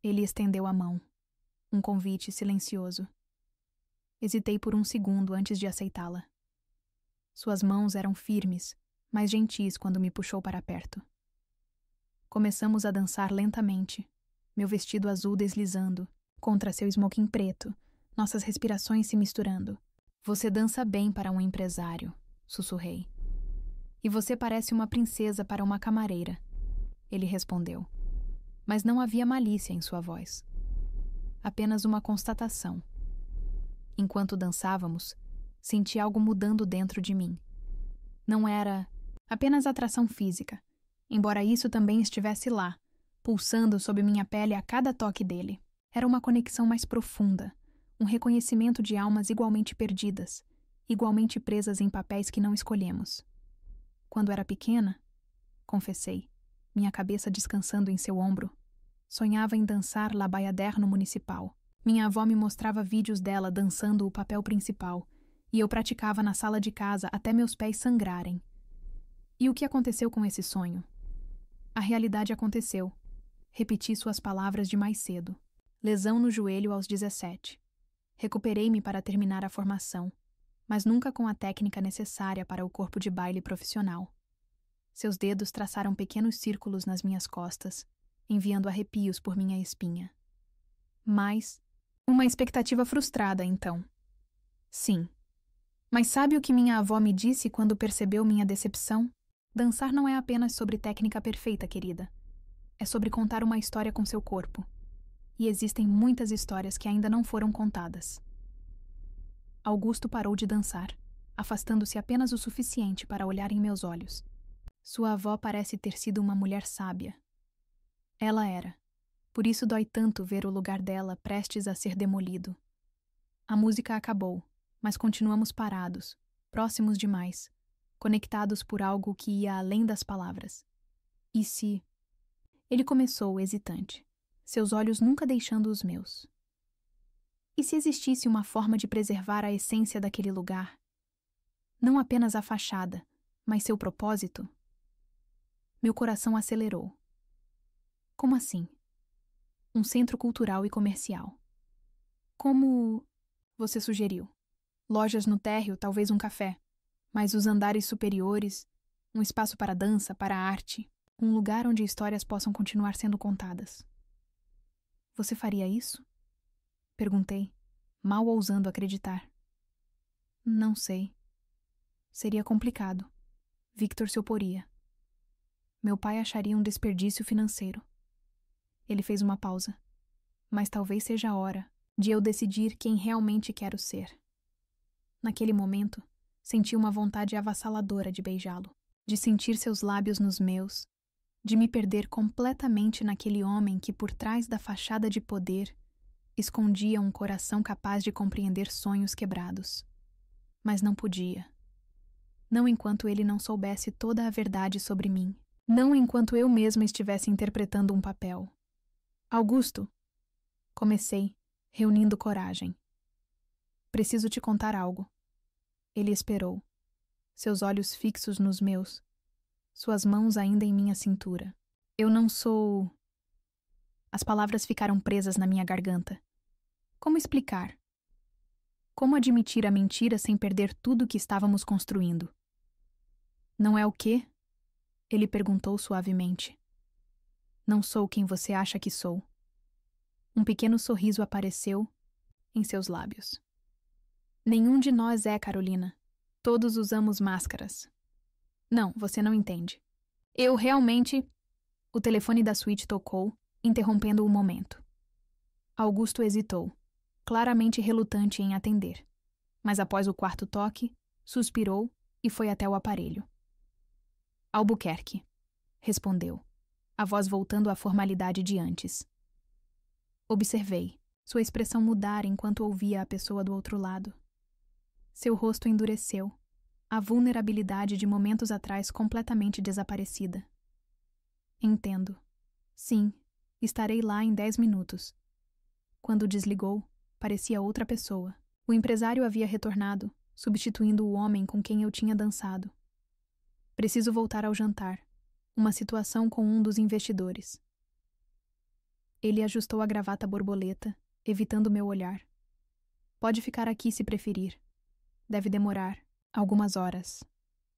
Ele estendeu a mão. Um convite silencioso. Hesitei por um segundo antes de aceitá-la. Suas mãos eram firmes, mas gentis quando me puxou para perto. Começamos a dançar lentamente, meu vestido azul deslizando contra seu smoking preto, nossas respirações se misturando. Você dança bem para um empresário, sussurrei. E você parece uma princesa para uma camareira, ele respondeu. Mas não havia malícia em sua voz. Apenas uma constatação. Enquanto dançávamos, senti algo mudando dentro de mim. Não era apenas atração física, embora isso também estivesse lá, pulsando sob minha pele a cada toque dele. Era uma conexão mais profunda, um reconhecimento de almas igualmente perdidas, igualmente presas em papéis que não escolhemos. Quando era pequena, confessei, minha cabeça descansando em seu ombro, sonhava em dançar La Bayadère no municipal. Minha avó me mostrava vídeos dela dançando o papel principal, e eu praticava na sala de casa até meus pés sangrarem. E o que aconteceu com esse sonho? A realidade aconteceu. Repeti suas palavras de mais cedo. Lesão no joelho aos 17. Recuperei-me para terminar a formação, mas nunca com a técnica necessária para o corpo de baile profissional. Seus dedos traçaram pequenos círculos nas minhas costas, enviando arrepios por minha espinha. Mas, uma expectativa frustrada, então. Sim. Mas sabe o que minha avó me disse quando percebeu minha decepção? Dançar não é apenas sobre técnica perfeita, querida. É sobre contar uma história com seu corpo. E existem muitas histórias que ainda não foram contadas. Augusto parou de dançar, afastando-se apenas o suficiente para olhar em meus olhos. Sua avó parece ter sido uma mulher sábia. Ela era. Por isso dói tanto ver o lugar dela prestes a ser demolido. A música acabou, mas continuamos parados, próximos demais, conectados por algo que ia além das palavras. E se... Ele começou hesitante, seus olhos nunca deixando os meus. E se existisse uma forma de preservar a essência daquele lugar? Não apenas a fachada, mas seu propósito? Meu coração acelerou. Como assim? Um centro cultural e comercial. Como você sugeriu? Lojas no térreo, talvez um café. Mas os andares superiores, um espaço para dança, para arte, um lugar onde histórias possam continuar sendo contadas. Você faria isso? Perguntei, mal ousando acreditar. Não sei. Seria complicado. Victor se oporia. Meu pai acharia um desperdício financeiro. Ele fez uma pausa. Mas talvez seja a hora de eu decidir quem realmente quero ser. Naquele momento, senti uma vontade avassaladora de beijá-lo, de sentir seus lábios nos meus, de me perder completamente naquele homem que, por trás da fachada de poder, escondia um coração capaz de compreender sonhos quebrados. Mas não podia. Não enquanto ele não soubesse toda a verdade sobre mim. Não enquanto eu mesma estivesse interpretando um papel. Augusto, comecei, reunindo coragem. Preciso te contar algo. Ele esperou, seus olhos fixos nos meus, suas mãos ainda em minha cintura. Eu não sou... As palavras ficaram presas na minha garganta. Como explicar? Como admitir a mentira sem perder tudo que estávamos construindo? Não é o quê? Ele perguntou suavemente. Não sou quem você acha que sou. Um pequeno sorriso apareceu em seus lábios. Nenhum de nós é, Carolina. Todos usamos máscaras. Não, você não entende. Eu realmente... O telefone da suíte tocou, interrompendo o momento. Augusto hesitou, claramente relutante em atender. Mas após o quarto toque, suspirou e foi até o aparelho. Albuquerque, respondeu, a voz voltando à formalidade de antes. Observei, sua expressão mudar enquanto ouvia a pessoa do outro lado. Seu rosto endureceu, a vulnerabilidade de momentos atrás completamente desaparecida. Entendo. Sim, estarei lá em 10 minutos. Quando desligou, parecia outra pessoa. O empresário havia retornado, substituindo o homem com quem eu tinha dançado. Preciso voltar ao jantar. Uma situação com um dos investidores. Ele ajustou a gravata borboleta, evitando meu olhar. Pode ficar aqui se preferir. Deve demorar algumas horas.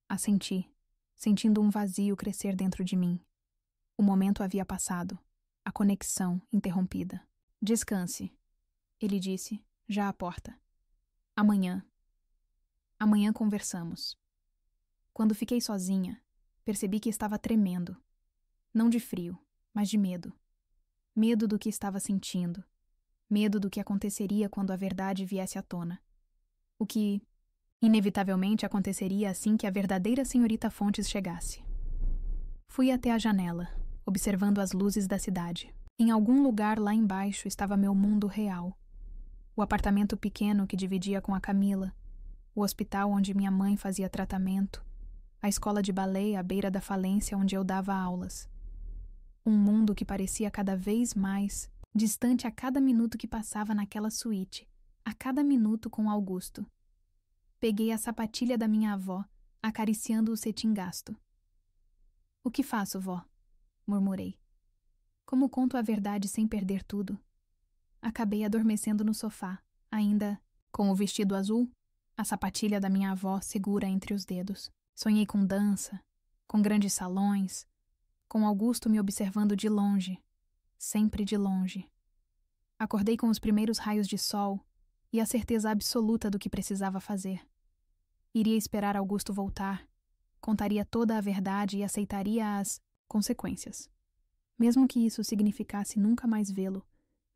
Assenti, sentindo um vazio crescer dentro de mim. O momento havia passado. A conexão interrompida. Descanse, ele disse, já à porta. Amanhã. Amanhã conversamos. Quando fiquei sozinha, percebi que estava tremendo. Não de frio, mas de medo. Medo do que estava sentindo. Medo do que aconteceria quando a verdade viesse à tona. O que, inevitavelmente, aconteceria assim que a verdadeira senhorita Fontes chegasse. Fui até a janela, observando as luzes da cidade. Em algum lugar lá embaixo estava meu mundo real. O apartamento pequeno que dividia com a Camila, o hospital onde minha mãe fazia tratamento, a escola de balé à beira da falência onde eu dava aulas. Um mundo que parecia cada vez mais distante a cada minuto que passava naquela suíte, a cada minuto com Augusto. Peguei a sapatilha da minha avó, acariciando o cetim gasto. O que faço, vó? Murmurei. Como conto a verdade sem perder tudo? Acabei adormecendo no sofá, ainda com o vestido azul, a sapatilha da minha avó segura entre os dedos. Sonhei com dança, com grandes salões, com Augusto me observando de longe, sempre de longe. Acordei com os primeiros raios de sol e a certeza absoluta do que precisava fazer. Iria esperar Augusto voltar, Contaria toda a verdade e aceitaria as consequências. Mesmo que isso significasse nunca mais vê-lo,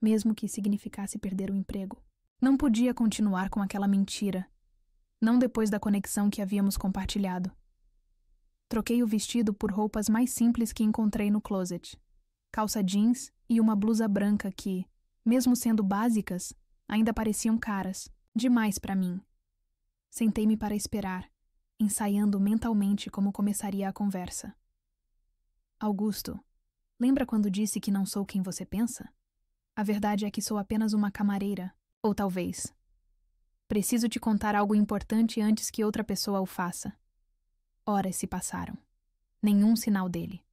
mesmo que significasse perder o emprego. Não podia continuar com aquela mentira, não depois da conexão que havíamos compartilhado. Troquei o vestido por roupas mais simples que encontrei no closet. Calça jeans e uma blusa branca que, mesmo sendo básicas, ainda pareciam caras, demais para mim. Sentei-me para esperar, ensaiando mentalmente como começaria a conversa. Augusto, lembra quando disse que não sou quem você pensa? A verdade é que sou apenas uma camareira, ou talvez. Preciso te contar algo importante antes que outra pessoa o faça. Horas se passaram. Nenhum sinal dele.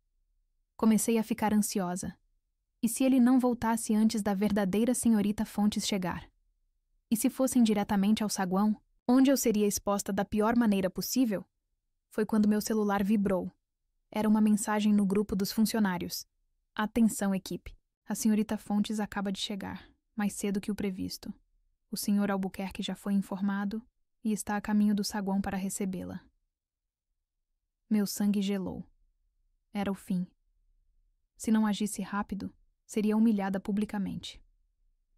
Comecei a ficar ansiosa. E se ele não voltasse antes da verdadeira senhorita Fontes chegar? E se fossem diretamente ao saguão, onde eu seria exposta da pior maneira possível? Foi quando meu celular vibrou. Era uma mensagem no grupo dos funcionários. Atenção, equipe. A senhorita Fontes acaba de chegar, mais cedo que o previsto. O senhor Albuquerque já foi informado e está a caminho do saguão para recebê-la. Meu sangue gelou. Era o fim. Se não agisse rápido, seria humilhada publicamente.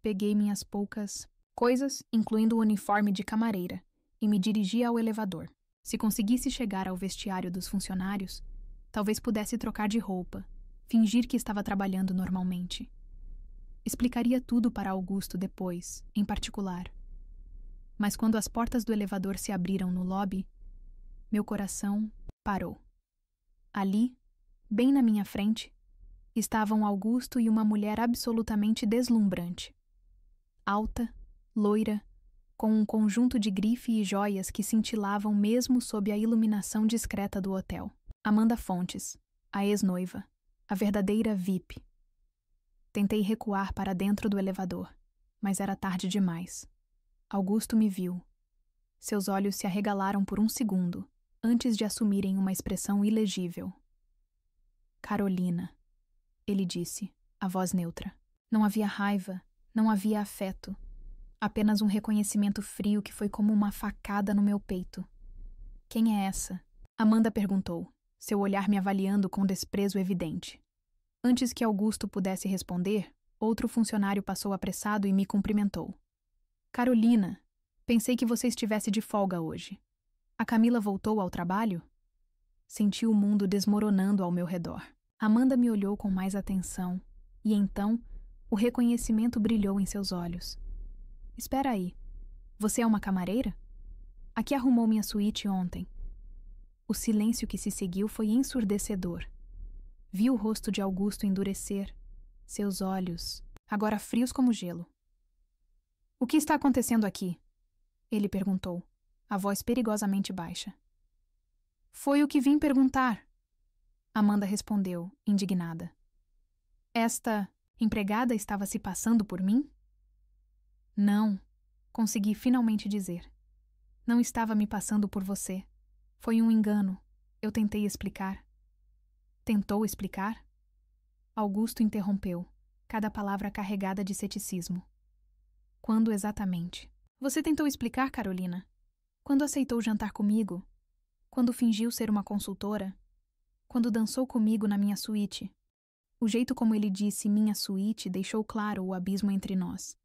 Peguei minhas poucas coisas, incluindo o uniforme de camareira, e me dirigi ao elevador. Se conseguisse chegar ao vestiário dos funcionários, talvez pudesse trocar de roupa, fingir que estava trabalhando normalmente. Explicaria tudo para Augusto depois, em particular. Mas quando as portas do elevador se abriram no lobby, meu coração parou. Ali, bem na minha frente, estavam Augusto e uma mulher absolutamente deslumbrante. Alta, loira, com um conjunto de grife e joias que cintilavam mesmo sob a iluminação discreta do hotel. Amanda Fontes, a ex-noiva, a verdadeira VIP. Tentei recuar para dentro do elevador, mas era tarde demais. Augusto me viu. Seus olhos se arregalaram por um segundo, antes de assumirem uma expressão ilegível. Carolina, ele disse, a voz neutra. Não havia raiva, não havia afeto. Apenas um reconhecimento frio que foi como uma facada no meu peito. Quem é essa? Amanda perguntou, seu olhar me avaliando com desprezo evidente. Antes que Augusto pudesse responder, outro funcionário passou apressado e me cumprimentou. Carolina, pensei que você estivesse de folga hoje. A Camila voltou ao trabalho? Senti o mundo desmoronando ao meu redor. Amanda me olhou com mais atenção, e então o reconhecimento brilhou em seus olhos. Espera aí, você é uma camareira? A que arrumou minha suíte ontem? O silêncio que se seguiu foi ensurdecedor. Vi o rosto de Augusto endurecer, seus olhos, agora frios como gelo. O que está acontecendo aqui? Ele perguntou, a voz perigosamente baixa. Foi o que vim perguntar. Amanda respondeu, indignada. Esta empregada estava se passando por mim? Não, consegui finalmente dizer. Não estava me passando por você. Foi um engano. Eu tentei explicar. Tentou explicar? Augusto interrompeu, cada palavra carregada de ceticismo. Quando exatamente? Você tentou explicar, Carolina? Quando aceitou jantar comigo? Quando fingiu ser uma consultora? Quando dançou comigo na minha suíte? O jeito como ele disse minha suíte deixou claro o abismo entre nós.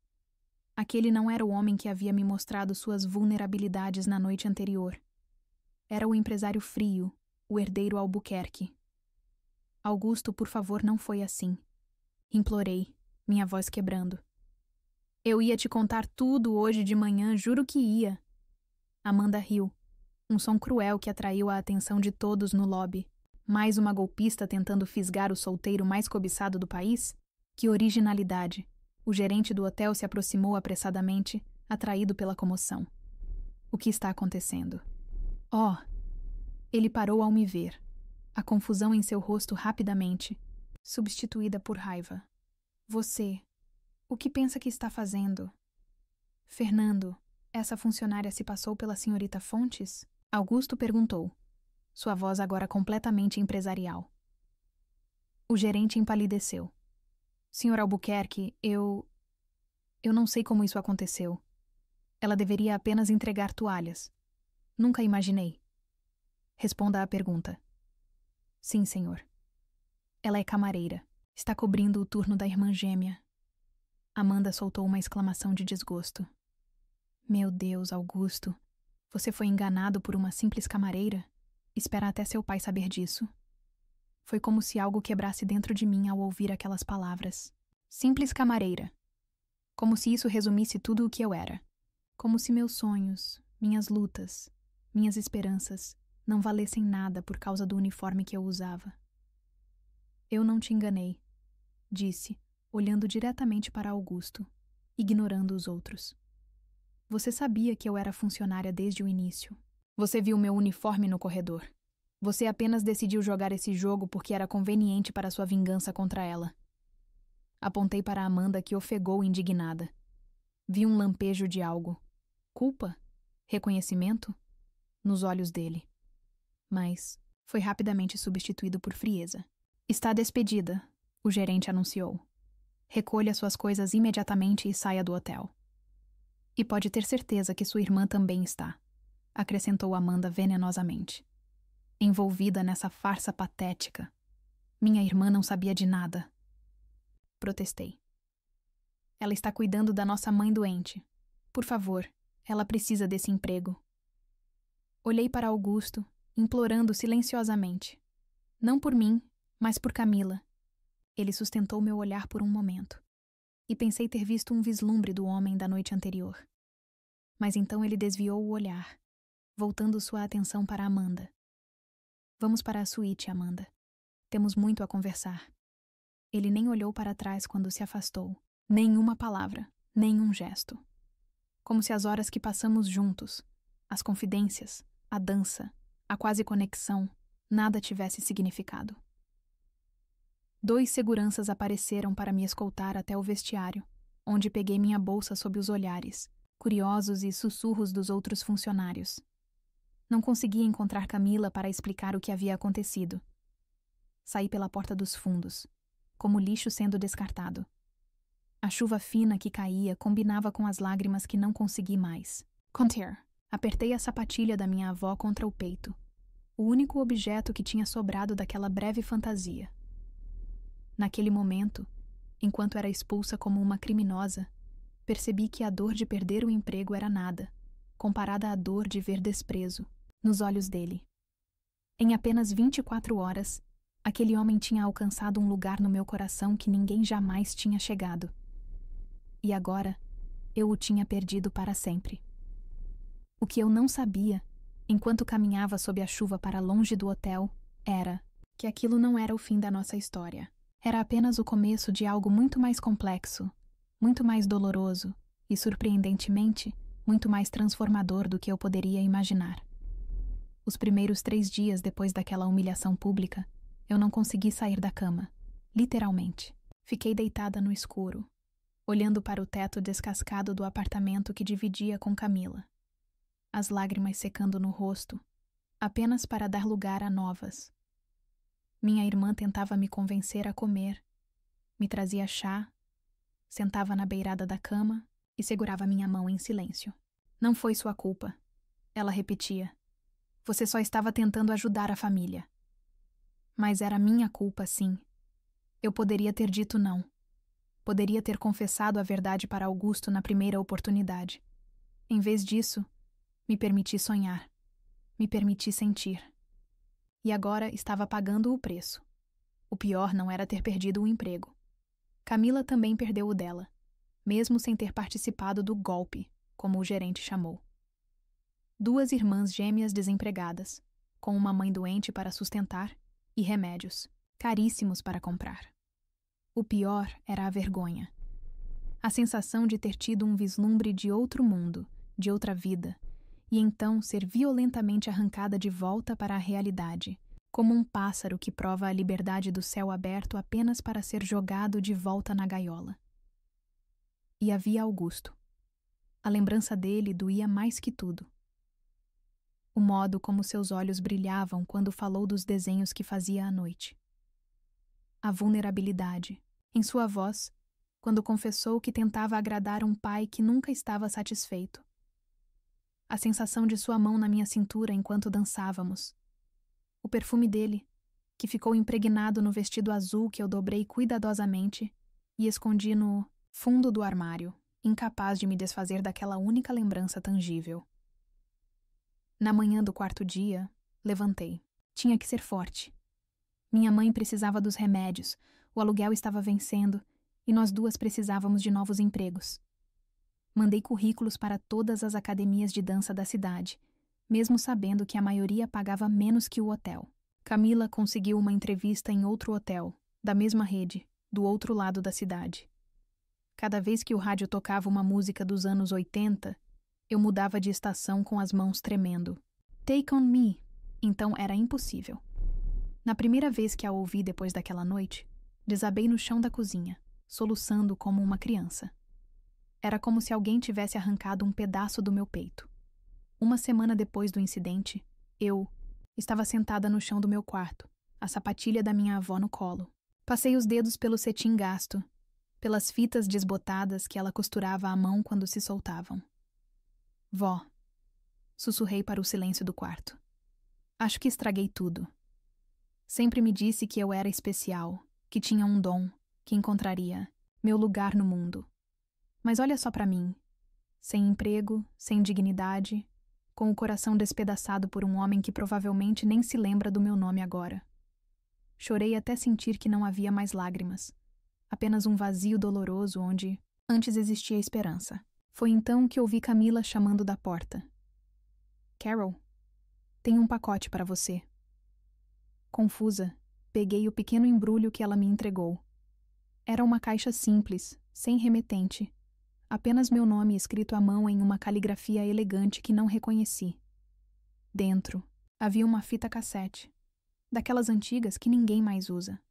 Aquele não era o homem que havia me mostrado suas vulnerabilidades na noite anterior. Era o empresário frio, o herdeiro Albuquerque. Augusto, por favor, não foi assim. Implorei, minha voz quebrando. Eu ia te contar tudo hoje de manhã, juro que ia. Amanda riu, um som cruel que atraiu a atenção de todos no lobby. Mais uma golpista tentando fisgar o solteiro mais cobiçado do país? Que originalidade! O gerente do hotel se aproximou apressadamente, atraído pela comoção. O que está acontecendo? Oh! Ele parou ao me ver. A confusão em seu rosto rapidamente, substituída por raiva. Você, o que pensa que está fazendo? Fernando, essa funcionária se passou pela senhorita Fontes? Augusto perguntou, sua voz agora completamente empresarial. O gerente empalideceu. Senhor Albuquerque, eu não sei como isso aconteceu. Ela deveria apenas entregar toalhas. Nunca imaginei. Responda à pergunta. Sim, senhor. Ela é camareira. Está cobrindo o turno da irmã gêmea. Amanda soltou uma exclamação de desgosto. Meu Deus, Augusto. Você foi enganado por uma simples camareira? Espera até seu pai saber disso. Foi como se algo quebrasse dentro de mim ao ouvir aquelas palavras. Simples camareira. Como se isso resumisse tudo o que eu era. Como se meus sonhos, minhas lutas, minhas esperanças não valessem nada por causa do uniforme que eu usava. Eu não te enganei, disse, olhando diretamente para Augusto, ignorando os outros. Você sabia que eu era funcionária desde o início. Você viu meu uniforme no corredor. Você apenas decidiu jogar esse jogo porque era conveniente para sua vingança contra ela. Apontei para Amanda, que ofegou indignada. Vi um lampejo de algo. Culpa? Reconhecimento? Nos olhos dele. Mas foi rapidamente substituído por frieza. Está despedida, o gerente anunciou. Recolha suas coisas imediatamente e saia do hotel. E pode ter certeza que sua irmã também está, acrescentou Amanda venenosamente. Envolvida nessa farsa patética. Minha irmã não sabia de nada. Protestei. Ela está cuidando da nossa mãe doente. Por favor, ela precisa desse emprego. Olhei para Augusto, implorando silenciosamente. Não por mim, mas por Camila. Ele sustentou meu olhar por um momento. E pensei ter visto um vislumbre do homem da noite anterior. Mas então ele desviou o olhar, voltando sua atenção para Amanda. Vamos para a suíte, Amanda. Temos muito a conversar. Ele nem olhou para trás quando se afastou. Nenhuma palavra, nenhum gesto. Como se as horas que passamos juntos, as confidências, a dança, a quase conexão, nada tivesse significado. 2 seguranças apareceram para me escoltar até o vestiário, onde peguei minha bolsa sob os olhares, curiosos e sussurros dos outros funcionários. Não conseguia encontrar Camila para explicar o que havia acontecido. Saí pela porta dos fundos, como lixo sendo descartado. A chuva fina que caía combinava com as lágrimas que não consegui mais. Conter. Apertei a sapatilha da minha avó contra o peito, o único objeto que tinha sobrado daquela breve fantasia. Naquele momento, enquanto era expulsa como uma criminosa, percebi que a dor de perder o emprego era nada, comparada à dor de ver desprezo nos olhos dele. Em apenas 24 horas, aquele homem tinha alcançado um lugar no meu coração que ninguém jamais tinha chegado. E agora, eu o tinha perdido para sempre. O que eu não sabia, enquanto caminhava sob a chuva para longe do hotel, era que aquilo não era o fim da nossa história. Era apenas o começo de algo muito mais complexo, muito mais doloroso e, surpreendentemente, muito mais transformador do que eu poderia imaginar. Os primeiros 3 dias depois daquela humilhação pública, eu não consegui sair da cama, literalmente. Fiquei deitada no escuro, olhando para o teto descascado do apartamento que dividia com Camila. As lágrimas secando no rosto, apenas para dar lugar a novas. Minha irmã tentava me convencer a comer, me trazia chá, sentava na beirada da cama e segurava minha mão em silêncio. Não foi sua culpa, ela repetia. Você só estava tentando ajudar a família. Mas era minha culpa, sim. Eu poderia ter dito não. Poderia ter confessado a verdade para Augusto na primeira oportunidade. Em vez disso, me permiti sonhar. Me permiti sentir. E agora estava pagando o preço. O pior não era ter perdido o emprego. Camila também perdeu o dela, mesmo sem ter participado do golpe, como o gerente chamou. 2 irmãs gêmeas desempregadas, com uma mãe doente para sustentar e remédios, caríssimos para comprar. O pior era a vergonha. A sensação de ter tido um vislumbre de outro mundo, de outra vida, e então ser violentamente arrancada de volta para a realidade, como um pássaro que prova a liberdade do céu aberto apenas para ser jogado de volta na gaiola. E havia Augusto. A lembrança dele doía mais que tudo. O modo como seus olhos brilhavam quando falou dos desenhos que fazia à noite. A vulnerabilidade, em sua voz, quando confessou que tentava agradar um pai que nunca estava satisfeito. A sensação de sua mão na minha cintura enquanto dançávamos, O perfume dele, que ficou impregnado no vestido azul que eu dobrei cuidadosamente e escondi no fundo do armário, incapaz de me desfazer daquela única lembrança tangível. Na manhã do quarto dia, levantei. Tinha que ser forte. Minha mãe precisava dos remédios, o aluguel estava vencendo e nós duas precisávamos de novos empregos. Mandei currículos para todas as academias de dança da cidade, mesmo sabendo que a maioria pagava menos que o hotel. Camila conseguiu uma entrevista em outro hotel, da mesma rede, do outro lado da cidade. Cada vez que o rádio tocava uma música dos anos 80, eu mudava de estação com as mãos tremendo. Take on Me, então era impossível. Na primeira vez que a ouvi depois daquela noite, desabei no chão da cozinha, soluçando como uma criança. Era como se alguém tivesse arrancado um pedaço do meu peito. Uma semana depois do incidente, eu estava sentada no chão do meu quarto, a sapatilha da minha avó no colo. Passei os dedos pelo cetim gasto, pelas fitas desbotadas que ela costurava à mão quando se soltavam. Vó, sussurrei para o silêncio do quarto. Acho que estraguei tudo. Sempre me disse que eu era especial, que tinha um dom, que encontraria meu lugar no mundo. Mas olha só para mim, sem emprego, sem dignidade, com o coração despedaçado por um homem que provavelmente nem se lembra do meu nome agora. Chorei até sentir que não havia mais lágrimas, apenas um vazio doloroso onde antes existia esperança. Foi então que ouvi Camila chamando da porta. Carol, tenho um pacote para você. Confusa, peguei o pequeno embrulho que ela me entregou. Era uma caixa simples, sem remetente. Apenas meu nome escrito à mão em uma caligrafia elegante que não reconheci. Dentro, havia uma fita cassete, daquelas antigas que ninguém mais usa.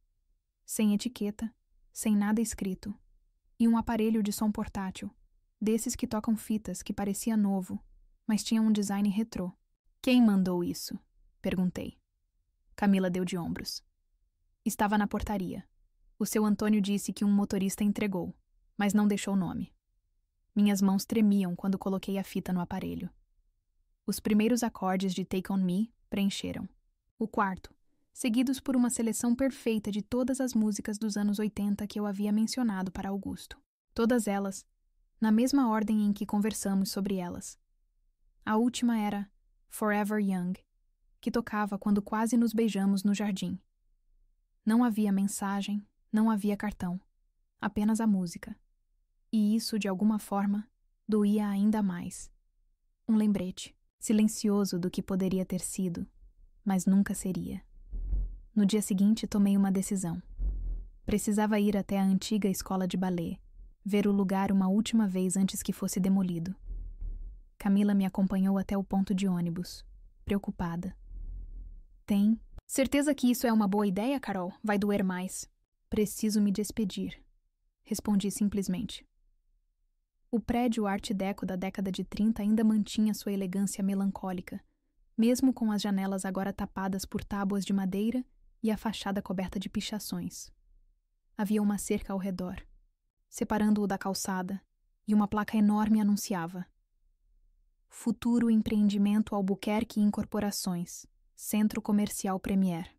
Sem etiqueta, sem nada escrito. E um aparelho de som portátil, desses que tocam fitas que parecia novo, mas tinha um design retrô. Quem mandou isso? Perguntei. Camila deu de ombros. Estava na portaria. O seu Antônio disse que um motorista entregou, mas não deixou nome. Minhas mãos tremiam quando coloquei a fita no aparelho. Os primeiros acordes de Take On Me preencheram. O quarto, seguidos por uma seleção perfeita de todas as músicas dos anos 80 que eu havia mencionado para Augusto. Todas elas, na mesma ordem em que conversamos sobre elas. A última era Forever Young, que tocava quando quase nos beijamos no jardim. Não havia mensagem, não havia cartão, apenas a música. E isso, de alguma forma, doía ainda mais. Um lembrete, silencioso do que poderia ter sido, mas nunca seria. No dia seguinte, tomei uma decisão. Precisava ir até a antiga escola de balé, ver o lugar uma última vez antes que fosse demolido. Camila me acompanhou até o ponto de ônibus, preocupada. Tem certeza que isso é uma boa ideia, Carol? Vai doer mais. Preciso me despedir. Respondi simplesmente. O prédio Art Deco da década de 30 ainda mantinha sua elegância melancólica, mesmo com as janelas agora tapadas por tábuas de madeira e a fachada coberta de pichações. Havia uma cerca ao redor, separando-o da calçada, e uma placa enorme anunciava: Futuro Empreendimento Albuquerque Incorporações, Centro Comercial Premier.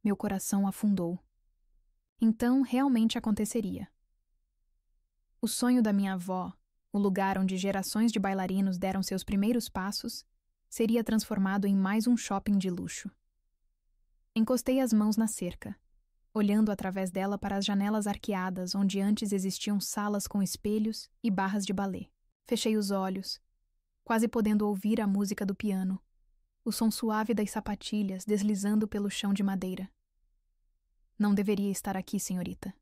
Meu coração afundou. Então, realmente aconteceria. O sonho da minha avó, o lugar onde gerações de bailarinos deram seus primeiros passos, seria transformado em mais um shopping de luxo. Encostei as mãos na cerca, olhando através dela para as janelas arqueadas onde antes existiam salas com espelhos e barras de balé. Fechei os olhos, quase podendo ouvir a música do piano, o som suave das sapatilhas deslizando pelo chão de madeira. Não deveria estar aqui, senhorita.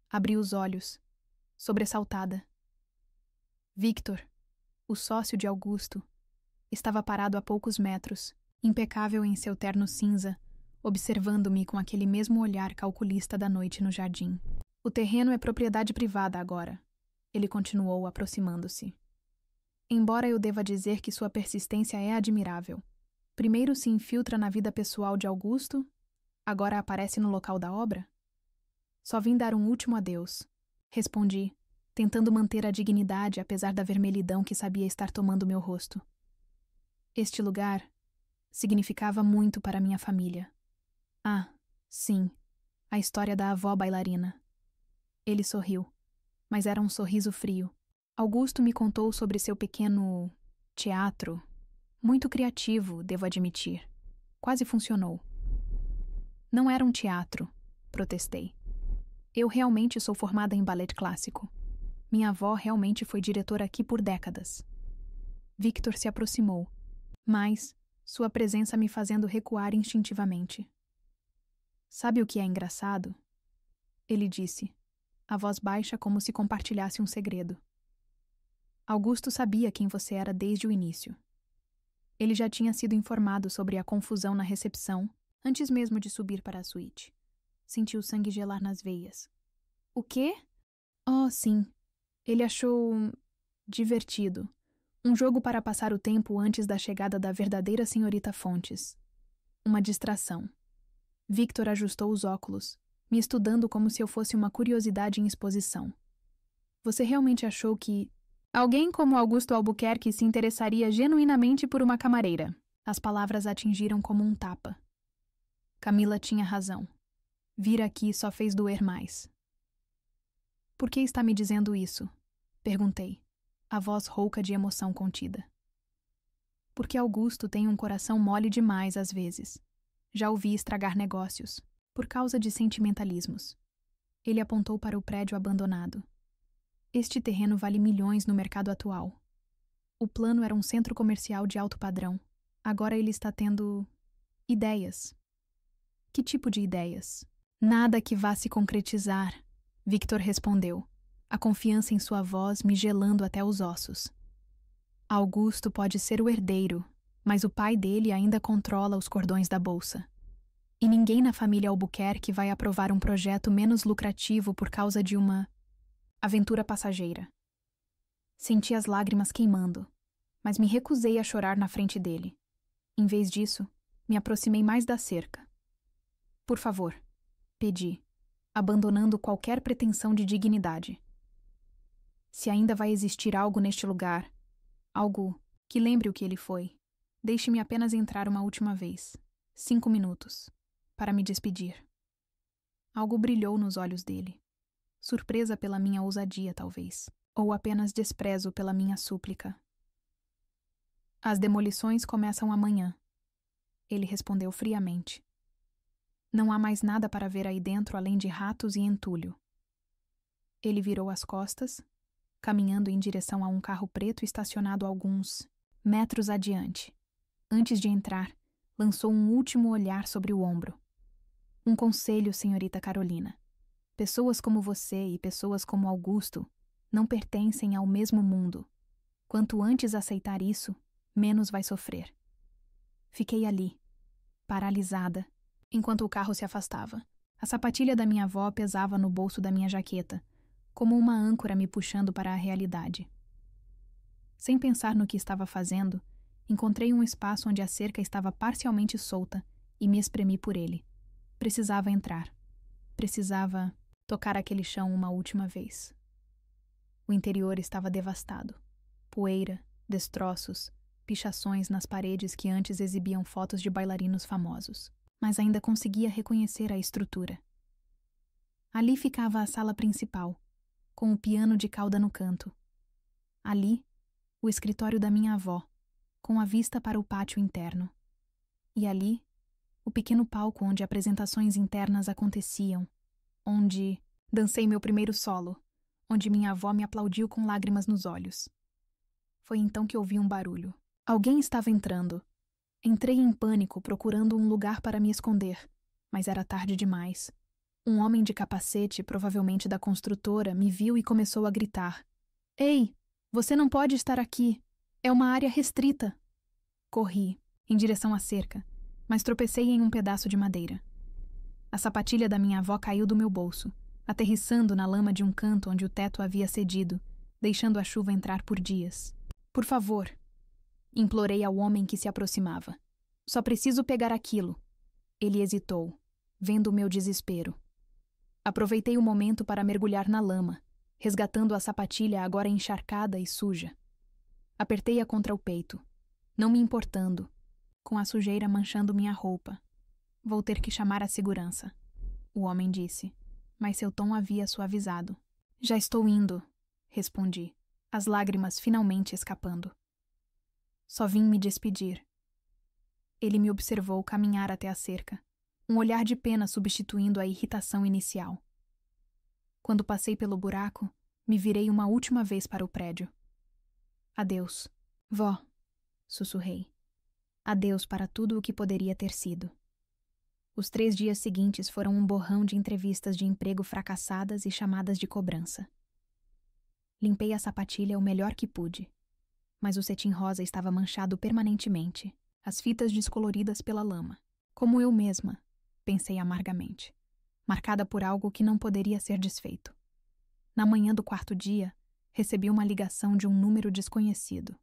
Abri os olhos, sobressaltada. Victor, o sócio de Augusto, estava parado a poucos metros, impecável em seu terno cinza, observando-me com aquele mesmo olhar calculista da noite no jardim. O terreno é propriedade privada agora, ele continuou aproximando-se. Embora eu deva dizer que sua persistência é admirável. Primeiro se infiltra na vida pessoal de Augusto, agora aparece no local da obra? Só vim dar um último adeus, respondi, tentando manter a dignidade apesar da vermelhidão que sabia estar tomando meu rosto. Este lugar, Significava muito para minha família. Ah, sim, a história da avó bailarina. Ele sorriu, mas era um sorriso frio. Augusto me contou sobre seu pequeno teatro, muito criativo, devo admitir. Quase funcionou. Não era um teatro, protestei. Eu realmente sou formada em ballet clássico. Minha avó realmente foi diretora aqui por décadas. Victor se aproximou, mas sua presença me fazendo recuar instintivamente. Sabe o que é engraçado? Ele disse, a voz baixa como se compartilhasse um segredo. Augusto sabia quem você era desde o início. Ele já tinha sido informado sobre a confusão na recepção antes mesmo de subir para a suíte. Sentiu o sangue gelar nas veias. O quê? Oh, sim. Ele achou divertido. Um jogo para passar o tempo antes da chegada da verdadeira senhorita Fontes. Uma distração. Victor ajustou os óculos, me estudando como se eu fosse uma curiosidade em exposição. Você realmente achou que alguém como Augusto Albuquerque se interessaria genuinamente por uma camareira? As palavras atingiram como um tapa. Camila tinha razão. Vir aqui só fez doer mais. Por que está me dizendo isso? Perguntei, a voz rouca de emoção contida. Porque Augusto tem um coração mole demais às vezes. Já o vi estragar negócios, por causa de sentimentalismos. Ele apontou para o prédio abandonado. Este terreno vale milhões no mercado atual. O plano era um centro comercial de alto padrão. Agora ele está tendo ideias. Que tipo de ideias? Nada que vá se concretizar, Victor respondeu, a confiança em sua voz me gelando até os ossos. Augusto pode ser o herdeiro, mas o pai dele ainda controla os cordões da bolsa. E ninguém na família Albuquerque vai aprovar um projeto menos lucrativo por causa de uma aventura passageira. Senti as lágrimas queimando, mas me recusei a chorar na frente dele. Em vez disso, me aproximei mais da cerca. Por favor, pedi, abandonando qualquer pretensão de dignidade. Se ainda vai existir algo neste lugar, algo que lembre o que ele foi, deixe-me apenas entrar uma última vez, 5 minutos, para me despedir. Algo brilhou nos olhos dele. Surpresa pela minha ousadia, talvez, ou apenas desprezo pela minha súplica. As demolições começam amanhã, ele respondeu friamente. Não há mais nada para ver aí dentro além de ratos e entulho. Ele virou as costas, caminhando em direção a um carro preto estacionado alguns metros adiante. Antes de entrar, lançou um último olhar sobre o ombro. Um conselho, senhorita Carolina. Pessoas como você e pessoas como Augusto não pertencem ao mesmo mundo. Quanto antes aceitar isso, menos vai sofrer. Fiquei ali, paralisada, enquanto o carro se afastava. A sapatilha da minha avó pesava no bolso da minha jaqueta, como uma âncora me puxando para a realidade. Sem pensar no que estava fazendo, encontrei um espaço onde a cerca estava parcialmente solta e me espremi por ele. Precisava entrar. Precisava tocar aquele chão uma última vez. O interior estava devastado. Poeira, destroços, pichações nas paredes que antes exibiam fotos de bailarinos famosos. Mas ainda conseguia reconhecer a estrutura. Ali ficava a sala principal, com o piano de cauda no canto. Ali, o escritório da minha avó, com a vista para o pátio interno. E ali, o pequeno palco onde apresentações internas aconteciam, onde dancei meu primeiro solo, onde minha avó me aplaudiu com lágrimas nos olhos. Foi então que ouvi um barulho. Alguém estava entrando. Entrei em pânico, procurando um lugar para me esconder, mas era tarde demais. Um homem de capacete, provavelmente da construtora, me viu e começou a gritar. Ei, você não pode estar aqui. É uma área restrita. Corri, em direção à cerca, mas tropecei em um pedaço de madeira. A sapatilha da minha avó caiu do meu bolso, aterrissando na lama de um canto onde o teto havia cedido, deixando a chuva entrar por dias. Por favor, implorei ao homem que se aproximava. Só preciso pegar aquilo. Ele hesitou, vendo o meu desespero. Aproveitei o momento para mergulhar na lama, resgatando a sapatilha agora encharcada e suja. Apertei-a contra o peito, não me importando, com a sujeira manchando minha roupa. Vou ter que chamar a segurança, o homem disse, mas seu tom havia suavizado. Já estou indo, respondi, as lágrimas finalmente escapando. Só vim me despedir. Ele me observou caminhar até a cerca, um olhar de pena substituindo a irritação inicial. Quando passei pelo buraco, me virei uma última vez para o prédio. Adeus, vó, sussurrei. Adeus para tudo o que poderia ter sido. Os 3 dias seguintes foram um borrão de entrevistas de emprego fracassadas e chamadas de cobrança. Limpei a sapatilha o melhor que pude, mas o cetim rosa estava manchado permanentemente, as fitas descoloridas pela lama. Como eu mesma, pensei amargamente, marcada por algo que não poderia ser desfeito. Na manhã do 4º dia, recebi uma ligação de um número desconhecido.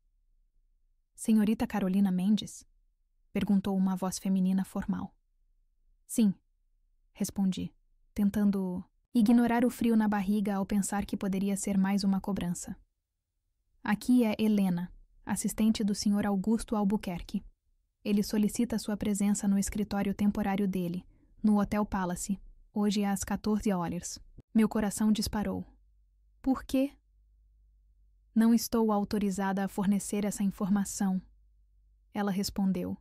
Senhorita Carolina Mendes? Perguntou uma voz feminina formal. Sim, respondi, tentando ignorar o frio na barriga ao pensar que poderia ser mais uma cobrança. Aqui é Helena, assistente do Sr. Augusto Albuquerque. Ele solicita sua presença no escritório temporário dele, no Hotel Palace, hoje às 14 horas. Meu coração disparou. Por quê? Não estou autorizada a fornecer essa informação. Ela respondeu,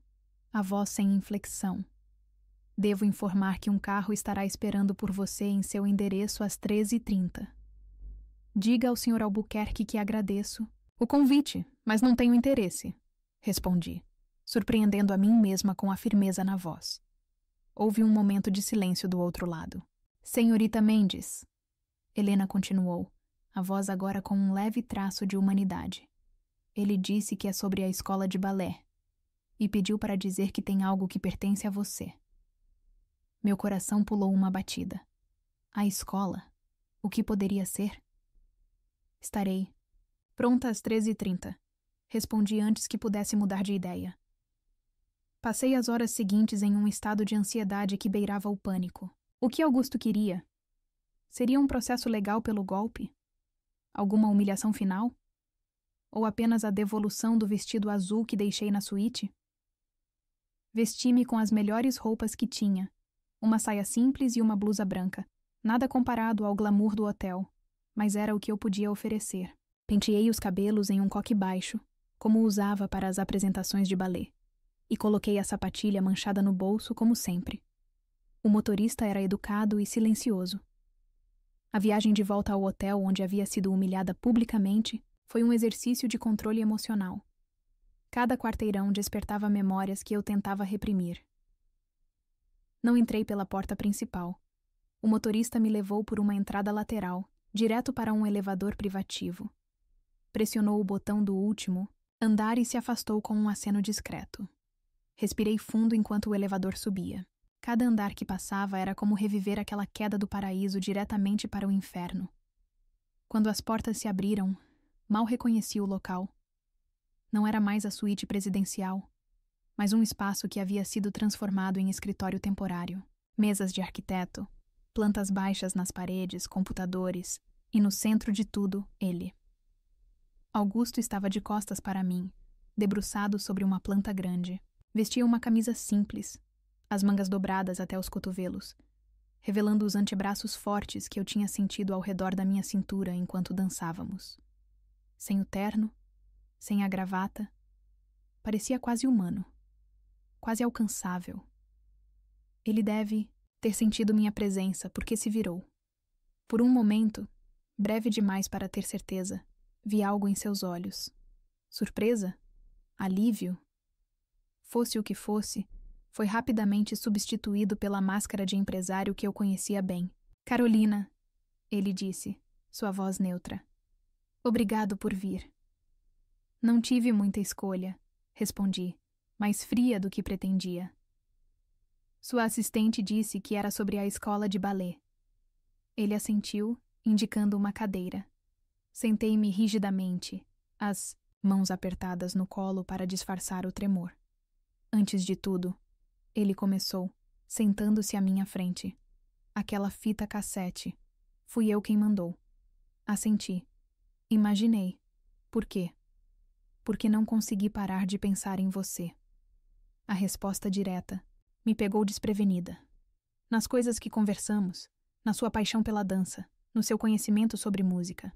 a voz sem inflexão. Devo informar que um carro estará esperando por você em seu endereço às 13h30. Diga ao Sr. Albuquerque que agradeço o convite, mas não tenho interesse, respondi, surpreendendo a mim mesma com a firmeza na voz. Houve um momento de silêncio do outro lado. Senhorita Mendes, Helena continuou, a voz agora com um leve traço de humanidade. Ele disse que é sobre a escola de balé e pediu para dizer que tem algo que pertence a você. Meu coração pulou uma batida. A escola? O que poderia ser? Estarei pronta às 13h30, respondi antes que pudesse mudar de ideia. Passei as horas seguintes em um estado de ansiedade que beirava o pânico. O que Augusto queria? Seria um processo legal pelo golpe? Alguma humilhação final? Ou apenas a devolução do vestido azul que deixei na suíte? Vesti-me com as melhores roupas que tinha, uma saia simples e uma blusa branca, nada comparado ao glamour do hotel, mas era o que eu podia oferecer. Penteei os cabelos em um coque baixo, como usava para as apresentações de balé, e coloquei a sapatilha manchada no bolso como sempre. O motorista era educado e silencioso. A viagem de volta ao hotel onde havia sido humilhada publicamente foi um exercício de controle emocional. Cada quarteirão despertava memórias que eu tentava reprimir. Não entrei pela porta principal. O motorista me levou por uma entrada lateral, direto para um elevador privativo. Pressionou o botão do último andar e se afastou com um aceno discreto. Respirei fundo enquanto o elevador subia. Cada andar que passava era como reviver aquela queda do paraíso diretamente para o inferno. Quando as portas se abriram, mal reconheci o local. Não era mais a suíte presidencial, mas um espaço que havia sido transformado em escritório temporário. Mesas de arquiteto, plantas baixas nas paredes, computadores, e no centro de tudo, ele. Augusto estava de costas para mim, debruçado sobre uma planta grande. Vestia uma camisa simples, as mangas dobradas até os cotovelos, revelando os antebraços fortes que eu tinha sentido ao redor da minha cintura enquanto dançávamos. Sem o terno, sem a gravata, parecia quase humano, quase alcançável. Ele deve ter sentido minha presença porque se virou. Por um momento, breve demais para ter certeza, vi algo em seus olhos. Surpresa? Alívio? Fosse o que fosse, foi rapidamente substituído pela máscara de empresário que eu conhecia bem. Carolina, ele disse, sua voz neutra. Obrigado por vir. Não tive muita escolha, respondi, mais fria do que pretendia. Sua assistente disse que era sobre a escola de balé. Ele assentiu, indicando uma cadeira. Sentei-me rigidamente, as mãos apertadas no colo para disfarçar o tremor. Antes de tudo, ele começou, sentando-se à minha frente. Aquela fita cassete. Fui eu quem mandou. Assenti. Imaginei. Por quê? Porque não consegui parar de pensar em você. A resposta direta me pegou desprevenida. Nas coisas que conversamos, na sua paixão pela dança, no seu conhecimento sobre música.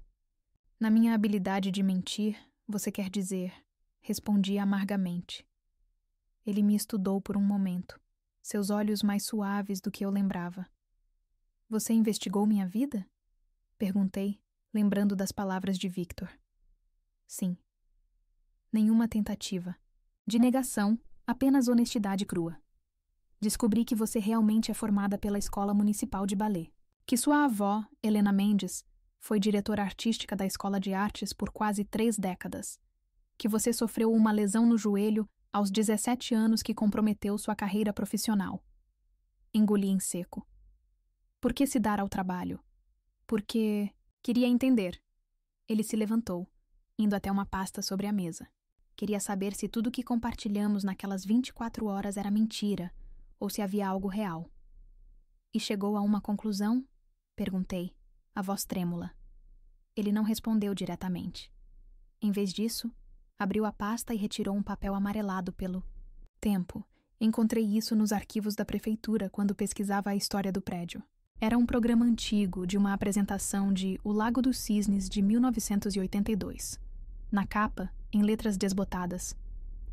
Na minha habilidade de mentir, você quer dizer, respondi amargamente. Ele me estudou por um momento, seus olhos mais suaves do que eu lembrava. Você investigou minha vida? Perguntei, lembrando das palavras de Victor. Sim. Nenhuma tentativa. De negação, apenas honestidade crua. Descobri que você realmente é formada pela Escola Municipal de Ballet, que sua avó, Helena Mendes, foi diretora artística da Escola de Artes por quase 3 décadas, que você sofreu uma lesão no joelho aos 17 anos que comprometeu sua carreira profissional. Engoli em seco. Por que se dar ao trabalho? Porque queria entender. Ele se levantou, indo até uma pasta sobre a mesa. Queria saber se tudo que compartilhamos naquelas 24 horas era mentira ou se havia algo real. E chegou a uma conclusão? Perguntei, a voz trêmula. Ele não respondeu diretamente. Em vez disso, abriu a pasta e retirou um papel amarelado pelo tempo. Encontrei isso nos arquivos da prefeitura quando pesquisava a história do prédio. Era um programa antigo de uma apresentação de O Lago dos Cisnes de 1982. Na capa, em letras desbotadas,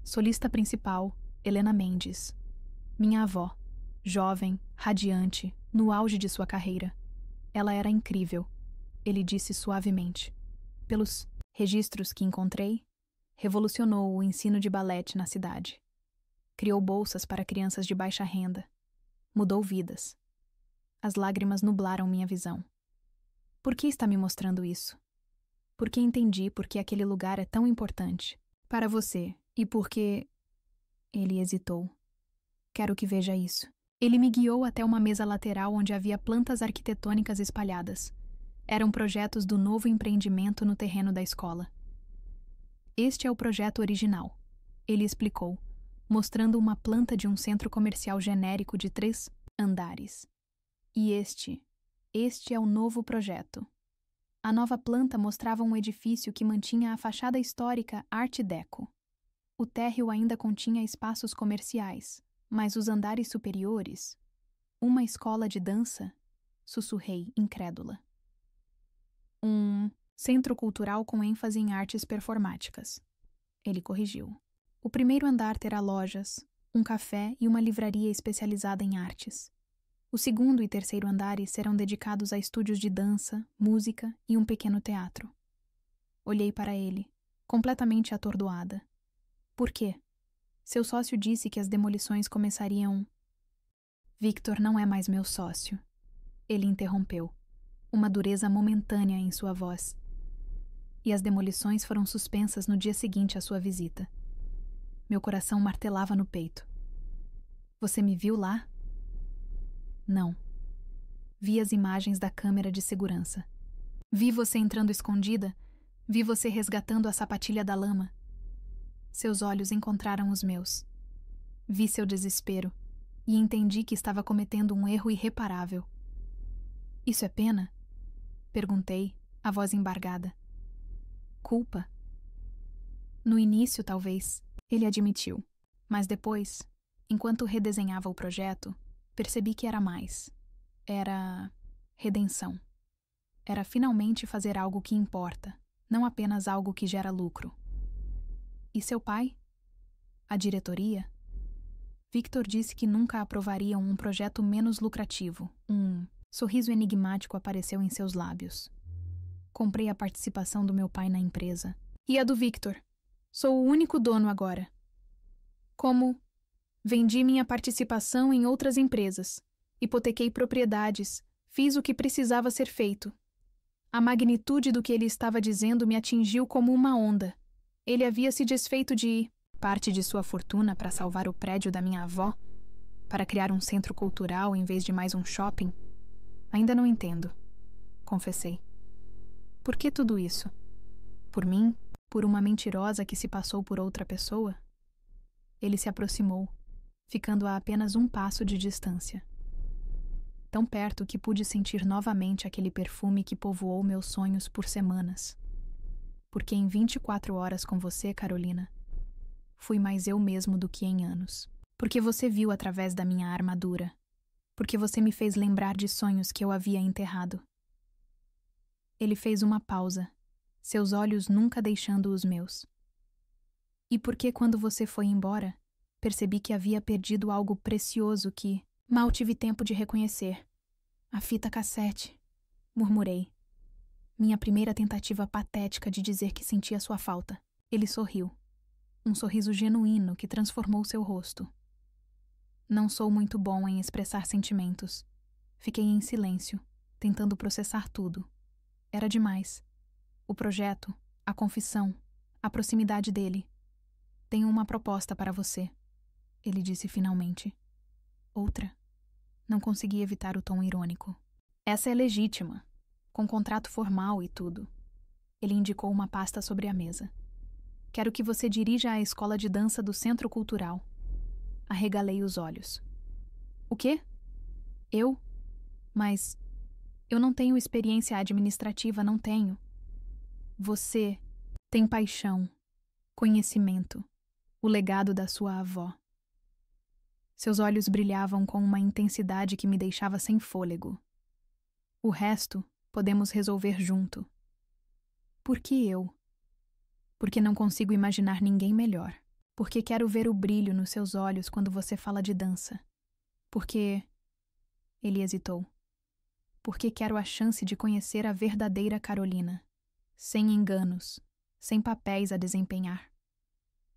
solista principal, Helena Mendes. Minha avó, jovem, radiante, no auge de sua carreira. Ela era incrível, ele disse suavemente. Pelos registros que encontrei, revolucionou o ensino de balete na cidade. Criou bolsas para crianças de baixa renda. Mudou vidas. As lágrimas nublaram minha visão. Por que está me mostrando isso? Porque entendi por que aquele lugar é tão importante. Para você. E porque... Ele hesitou. Quero que veja isso. Ele me guiou até uma mesa lateral onde havia plantas arquitetônicas espalhadas. Eram projetos do novo empreendimento no terreno da escola. Este é o projeto original. Ele explicou, mostrando uma planta de um centro comercial genérico de 3 andares. E este é o novo projeto. A nova planta mostrava um edifício que mantinha a fachada histórica Art Deco. O térreo ainda continha espaços comerciais, mas os andares superiores... Uma escola de dança? Sussurrei, incrédula. Um centro cultural com ênfase em artes performáticas. Ele corrigiu. O primeiro andar terá lojas, um café e uma livraria especializada em artes. O segundo e terceiro andares serão dedicados a estúdios de dança, música e um pequeno teatro. Olhei para ele, completamente atordoada. Por quê? Seu sócio disse que as demolições começariam... Victor não é mais meu sócio. Ele interrompeu, uma dureza momentânea em sua voz. E as demolições foram suspensas no dia seguinte à sua visita. Meu coração martelava no peito. Você me viu lá? Não. Vi as imagens da câmera de segurança. Vi você entrando escondida. Vi você resgatando a sapatilha da lama. Seus olhos encontraram os meus. Vi seu desespero e entendi que estava cometendo um erro irreparável. Isso é pena? Perguntei, a voz embargada. Culpa? No início, talvez, ele admitiu. Mas depois, enquanto redesenhava o projeto, percebi que era mais. Era redenção. Era finalmente fazer algo que importa, não apenas algo que gera lucro. E seu pai? A diretoria? Victor disse que nunca aprovariam um projeto menos lucrativo. Um sorriso enigmático apareceu em seus lábios. Comprei a participação do meu pai na empresa. E a do Victor. Sou o único dono agora. Como? Vendi minha participação em outras empresas. Hipotequei propriedades. Fiz o que precisava ser feito. A magnitude do que ele estava dizendo me atingiu como uma onda. Ele havia se desfeito de parte de sua fortuna para salvar o prédio da minha avó? Para criar um centro cultural em vez de mais um shopping? Ainda não entendo, confessei. Por que tudo isso? Por mim? Por uma mentirosa que se passou por outra pessoa? Ele se aproximou, ficando a apenas um passo de distância. Tão perto que pude sentir novamente aquele perfume que povoou meus sonhos por semanas. Porque em 24 horas com você, Carolina, fui mais eu mesmo do que em anos. Porque você viu através da minha armadura. Porque você me fez lembrar de sonhos que eu havia enterrado. Ele fez uma pausa, seus olhos nunca deixando os meus. E porque quando você foi embora, percebi que havia perdido algo precioso que mal tive tempo de reconhecer. A fita cassete, murmurei. Minha primeira tentativa patética de dizer que sentia sua falta. Ele sorriu. Um sorriso genuíno que transformou seu rosto. Não sou muito bom em expressar sentimentos. Fiquei em silêncio, tentando processar tudo. Era demais. O projeto, a confissão, a proximidade dele. Tenho uma proposta para você, ele disse finalmente. Outra? Não consegui evitar o tom irônico. Essa é legítima, com contrato formal e tudo. Ele indicou uma pasta sobre a mesa. Quero que você dirija a escola de dança do Centro Cultural. Arregalei os olhos. O quê? Eu? Mas eu não tenho experiência administrativa, não tenho. Você tem paixão, conhecimento, o legado da sua avó. Seus olhos brilhavam com uma intensidade que me deixava sem fôlego. O resto podemos resolver junto. Por que eu? Porque não consigo imaginar ninguém melhor. Porque quero ver o brilho nos seus olhos quando você fala de dança. Porque... Ele hesitou. Porque quero a chance de conhecer a verdadeira Carolina. Sem enganos, sem papéis a desempenhar.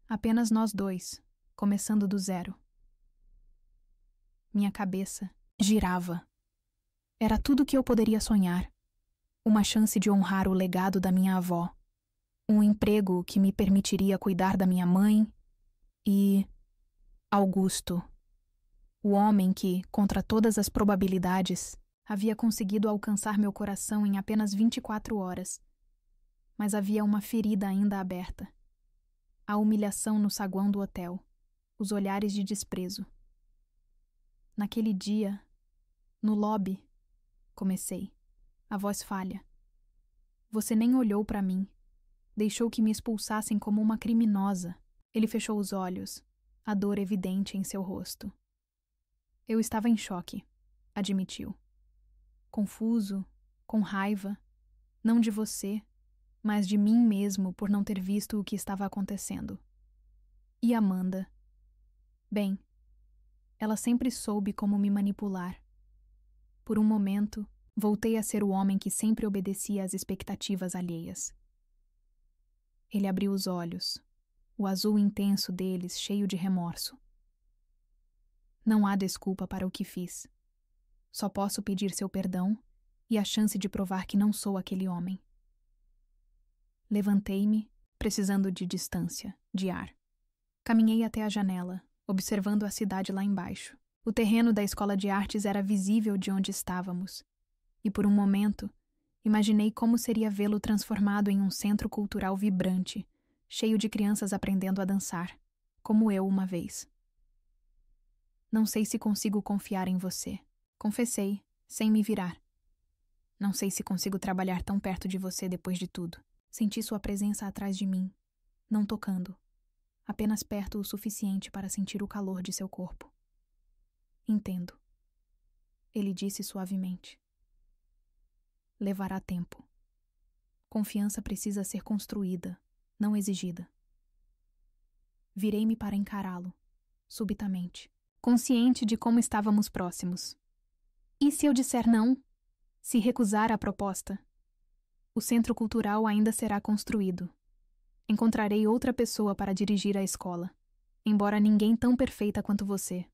Apenas nós dois, começando do zero. Minha cabeça girava. Era tudo o que eu poderia sonhar. Uma chance de honrar o legado da minha avó. Um emprego que me permitiria cuidar da minha mãe e... Augusto. O homem que, contra todas as probabilidades, havia conseguido alcançar meu coração em apenas 24 horas. Mas havia uma ferida ainda aberta. A humilhação no saguão do hotel. Os olhares de desprezo. Naquele dia, no lobby, comecei. A voz falha. Você nem olhou para mim. Deixou que me expulsassem como uma criminosa. Ele fechou os olhos, a dor evidente em seu rosto. Eu estava em choque, admitiu. Confuso, com raiva, não de você, mas de mim mesmo por não ter visto o que estava acontecendo. E Amanda? Bem, ela sempre soube como me manipular. Por um momento, voltei a ser o homem que sempre obedecia às expectativas alheias. Ele abriu os olhos, o azul intenso deles cheio de remorso. Não há desculpa para o que fiz. Só posso pedir seu perdão e a chance de provar que não sou aquele homem. Levantei-me, precisando de distância, de ar. Caminhei até a janela, observando a cidade lá embaixo. O terreno da escola de artes era visível de onde estávamos. E por um momento, imaginei como seria vê-lo transformado em um centro cultural vibrante, cheio de crianças aprendendo a dançar, como eu uma vez. Não sei se consigo confiar em você, confessei, sem me virar. Não sei se consigo trabalhar tão perto de você depois de tudo. Senti sua presença atrás de mim, não tocando, apenas perto o suficiente para sentir o calor de seu corpo. Entendo. Ele disse suavemente. Levará tempo. Confiança precisa ser construída, não exigida. Virei-me para encará-lo, subitamente, consciente de como estávamos próximos. E se eu disser não? Se recusar a proposta? O centro cultural ainda será construído. Encontrarei outra pessoa para dirigir a escola, embora ninguém tão perfeita quanto você.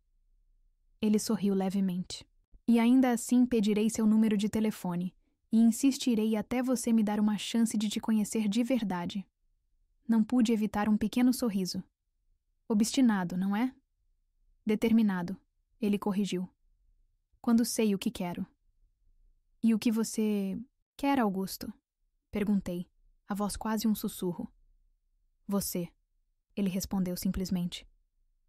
Ele sorriu levemente. E ainda assim pedirei seu número de telefone e insistirei até você me dar uma chance de te conhecer de verdade. Não pude evitar um pequeno sorriso. Obstinado, não é? Determinado, ele corrigiu. Quando sei o que quero. E o que você quer, Augusto? Perguntei, a voz quase um sussurro. Você, ele respondeu simplesmente.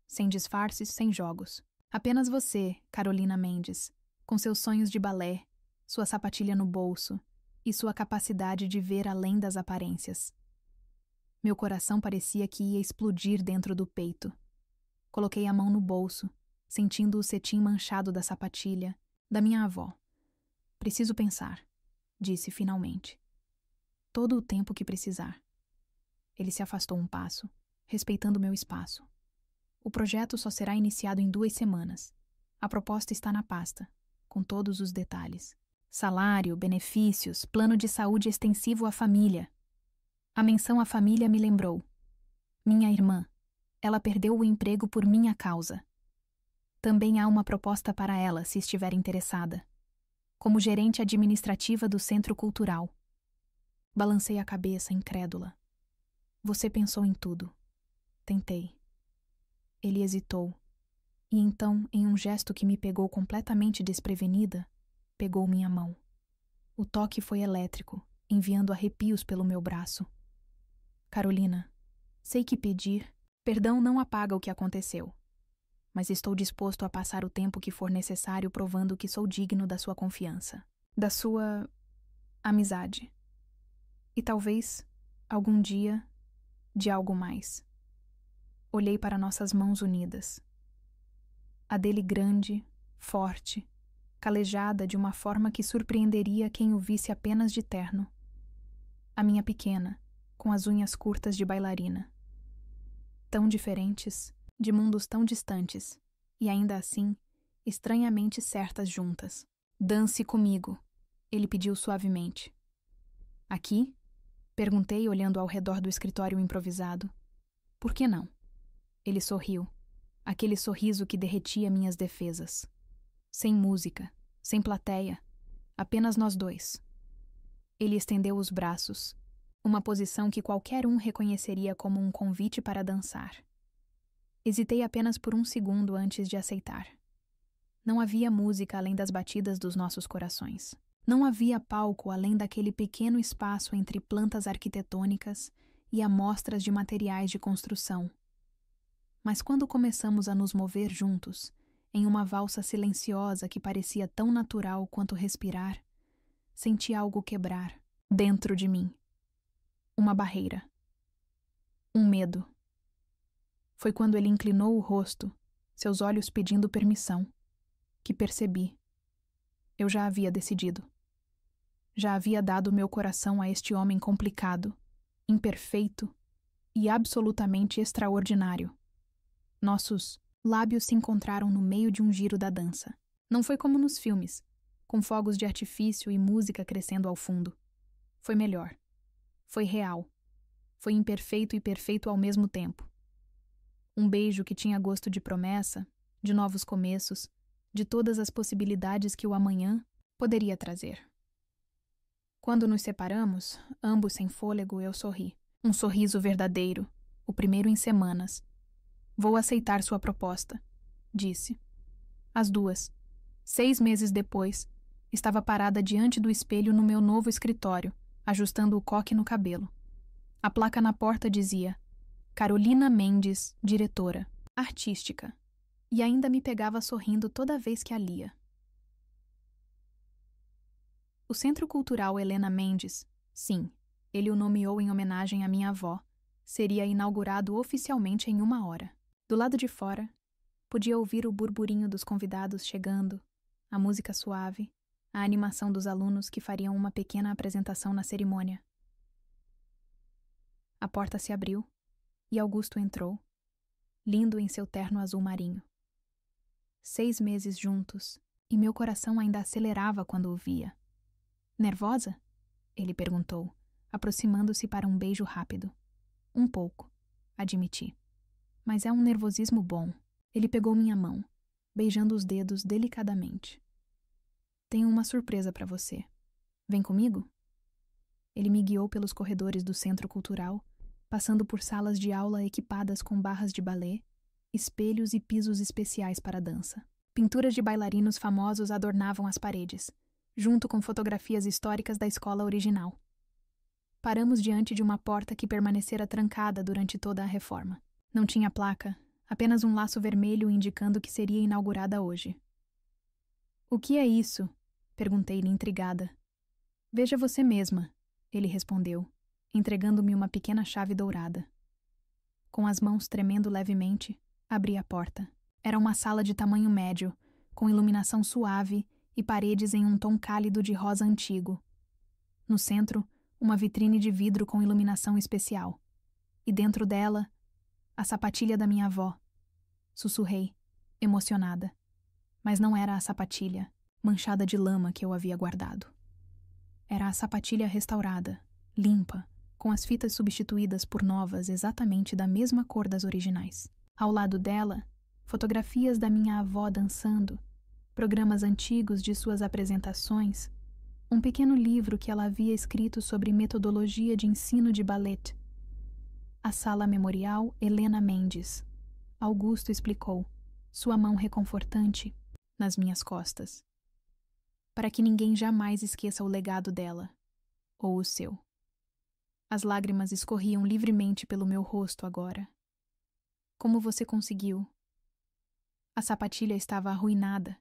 Sem disfarces, sem jogos. Apenas você, Carolina Mendes, com seus sonhos de balé, sua sapatilha no bolso e sua capacidade de ver além das aparências. Meu coração parecia que ia explodir dentro do peito. Coloquei a mão no bolso, sentindo o cetim manchado da sapatilha da minha avó. Preciso pensar, disse finalmente. Todo o tempo que precisar. Ele se afastou um passo, respeitando meu espaço. O projeto só será iniciado em 2 semanas. A proposta está na pasta, com todos os detalhes. Salário, benefícios, plano de saúde extensivo à família. A menção à família me lembrou. Minha irmã. Ela perdeu o emprego por minha causa. Também há uma proposta para ela, se estiver interessada. Como gerente administrativa do Centro Cultural. Balancei a cabeça, incrédula. Você pensou em tudo. Tentei. Ele hesitou. E então, em um gesto que me pegou completamente desprevenida, pegou minha mão. O toque foi elétrico, enviando arrepios pelo meu braço. Carolina, sei que pedir perdão não apaga o que aconteceu, mas estou disposto a passar o tempo que for necessário provando que sou digno da sua confiança, da sua amizade. E talvez, algum dia, de algo mais. Olhei para nossas mãos unidas. A dele grande, forte, calejada de uma forma que surpreenderia quem o visse apenas de terno. A minha pequena, com as unhas curtas de bailarina. Tão diferentes, de mundos tão distantes, e ainda assim, estranhamente certas juntas. Dance comigo, ele pediu suavemente. Aqui? Perguntei olhando ao redor do escritório improvisado. Por que não? Ele sorriu, aquele sorriso que derretia minhas defesas. Sem música, sem plateia, apenas nós dois. Ele estendeu os braços, uma posição que qualquer um reconheceria como um convite para dançar. Hesitei apenas por um segundo antes de aceitar. Não havia música além das batidas dos nossos corações. Não havia palco além daquele pequeno espaço entre plantas arquitetônicas e amostras de materiais de construção. Mas quando começamos a nos mover juntos, em uma valsa silenciosa que parecia tão natural quanto respirar, senti algo quebrar, dentro de mim. Uma barreira. Um medo. Foi quando ele inclinou o rosto, seus olhos pedindo permissão, que percebi. Eu já havia decidido. Já havia dado meu coração a este homem complicado, imperfeito e absolutamente extraordinário. Nossos lábios se encontraram no meio de um giro da dança. Não foi como nos filmes, com fogos de artifício e música crescendo ao fundo. Foi melhor. Foi real. Foi imperfeito e perfeito ao mesmo tempo. Um beijo que tinha gosto de promessa, de novos começos, de todas as possibilidades que o amanhã poderia trazer. Quando nos separamos, ambos sem fôlego, eu sorri. Um sorriso verdadeiro, o primeiro em semanas. Vou aceitar sua proposta, disse. As duas. 6 meses depois, estava parada diante do espelho no meu novo escritório, ajustando o coque no cabelo. A placa na porta dizia: Carolina Mendes, diretora, artística, e ainda me pegava sorrindo toda vez que a lia. O Centro Cultural Helena Mendes, sim, ele o nomeou em homenagem à minha avó, seria inaugurado oficialmente em 1 hora. Do lado de fora, podia ouvir o burburinho dos convidados chegando, a música suave, a animação dos alunos que fariam uma pequena apresentação na cerimônia. A porta se abriu e Augusto entrou, lindo em seu terno azul marinho. 6 meses juntos, e meu coração ainda acelerava quando o via. Nervosa? Ele perguntou, aproximando-se para um beijo rápido. Um pouco, admiti. Mas é um nervosismo bom. Ele pegou minha mão, beijando os dedos delicadamente. Tenho uma surpresa para você. Vem comigo? Ele me guiou pelos corredores do Centro Cultural, passando por salas de aula equipadas com barras de balé, espelhos e pisos especiais para dança. Pinturas de bailarinos famosos adornavam as paredes, junto com fotografias históricas da escola original. Paramos diante de uma porta que permanecera trancada durante toda a reforma. Não tinha placa, apenas um laço vermelho indicando que seria inaugurada hoje. O que é isso? Perguntei-lhe intrigada. Veja você mesma, ele respondeu, entregando-me uma pequena chave dourada. Com as mãos tremendo levemente, Abri a porta. Era uma sala de tamanho médio, com iluminação suave e paredes em um tom cálido de rosa antigo. No centro, uma vitrine de vidro com iluminação especial. E dentro dela, a sapatilha da minha avó. Sussurrei, emocionada. Mas não era a sapatilha, manchada de lama, que eu havia guardado. Era a sapatilha restaurada, limpa, com as fitas substituídas por novas exatamente da mesma cor das originais. Ao lado dela, fotografias da minha avó dançando, programas antigos de suas apresentações, um pequeno livro que ela havia escrito sobre metodologia de ensino de ballet. A sala memorial Helena Mendes. Augusto explicou, sua mão reconfortante nas minhas costas. Para que ninguém jamais esqueça o legado dela, ou o seu. As lágrimas escorriam livremente pelo meu rosto agora. Como você conseguiu? A sapatilha estava arruinada.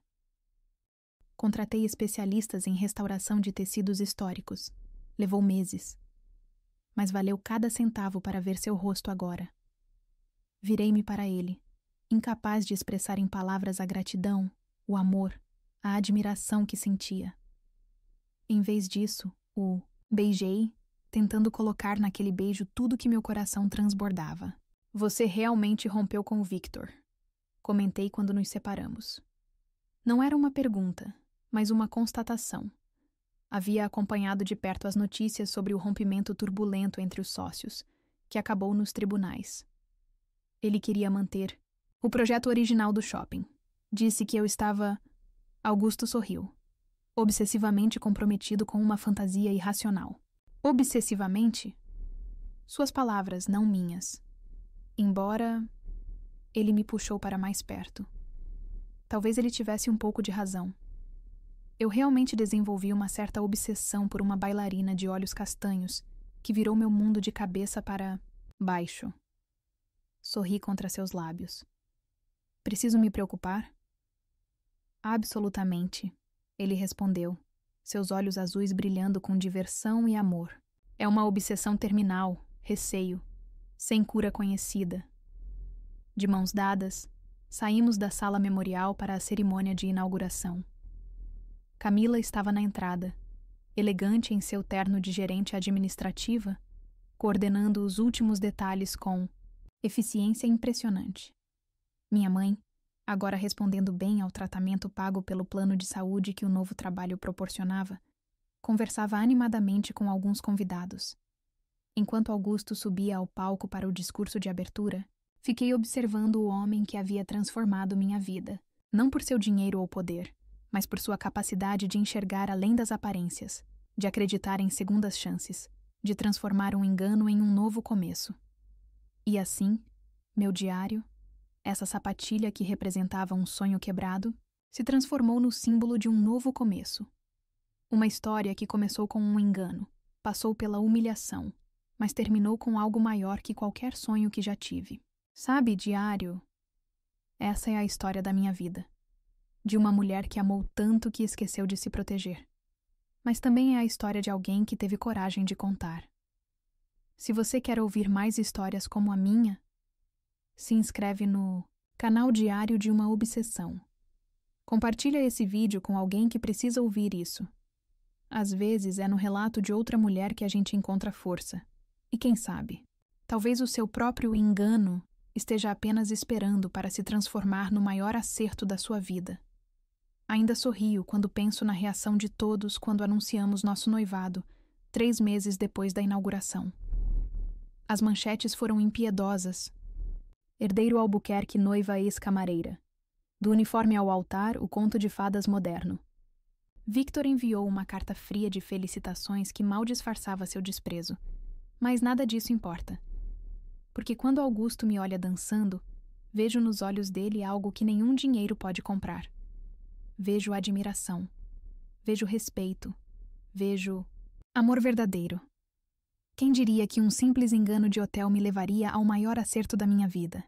Contratei especialistas em restauração de tecidos históricos. Levou meses. Mas valeu cada centavo para ver seu rosto agora. Virei-me para ele, incapaz de expressar em palavras a gratidão, o amor, a admiração que sentia. Em vez disso, o beijei, tentando colocar naquele beijo tudo que meu coração transbordava. Você realmente rompeu com o Victor, comentei quando nos separamos. Não era uma pergunta, mas uma constatação. Havia acompanhado de perto as notícias sobre o rompimento turbulento entre os sócios, que acabou nos tribunais. Ele queria manter o projeto original do shopping. Disse que eu estava... Augusto sorriu, obsessivamente comprometido com uma fantasia irracional. Obsessivamente? Suas palavras, não minhas. Embora... Ele me puxou para mais perto. Talvez ele tivesse um pouco de razão. Eu realmente desenvolvi uma certa obsessão por uma bailarina de olhos castanhos que virou meu mundo de cabeça para baixo. Sorri contra seus lábios. Preciso me preocupar? Absolutamente, ele respondeu, seus olhos azuis brilhando com diversão e amor. É uma obsessão terminal, receio, sem cura conhecida. De mãos dadas, saímos da sala memorial para a cerimônia de inauguração. Camila estava na entrada, elegante em seu terno de gerente administrativa, coordenando os últimos detalhes com eficiência impressionante. Minha mãe, agora respondendo bem ao tratamento pago pelo plano de saúde que o novo trabalho proporcionava, conversava animadamente com alguns convidados. Enquanto Augusto subia ao palco para o discurso de abertura, fiquei observando o homem que havia transformado minha vida, não por seu dinheiro ou poder, mas por sua capacidade de enxergar além das aparências, de acreditar em segundas chances, de transformar um engano em um novo começo. E assim, meu diário, essa sapatilha que representava um sonho quebrado, se transformou no símbolo de um novo começo. Uma história que começou com um engano, passou pela humilhação, mas terminou com algo maior que qualquer sonho que já tive. Sabe, diário, essa é a história da minha vida. De uma mulher que amou tanto que esqueceu de se proteger. Mas também é a história de alguém que teve coragem de contar. Se você quer ouvir mais histórias como a minha, se inscreve no canal Diário de uma Obsessão. Compartilha esse vídeo com alguém que precisa ouvir isso. Às vezes é no relato de outra mulher que a gente encontra força. E quem sabe, talvez o seu próprio engano esteja apenas esperando para se transformar no maior acerto da sua vida. Ainda sorrio quando penso na reação de todos quando anunciamos nosso noivado, 3 meses depois da inauguração. As manchetes foram impiedosas. Herdeiro Albuquerque noiva ex-camareira. Do uniforme ao altar, o conto de fadas moderno. Victor enviou uma carta fria de felicitações que mal disfarçava seu desprezo. Mas nada disso importa. Porque quando Augusto me olha dançando, vejo nos olhos dele algo que nenhum dinheiro pode comprar. Vejo admiração. Vejo respeito. Vejo amor verdadeiro. Quem diria que um simples engano de hotel me levaria ao maior acerto da minha vida?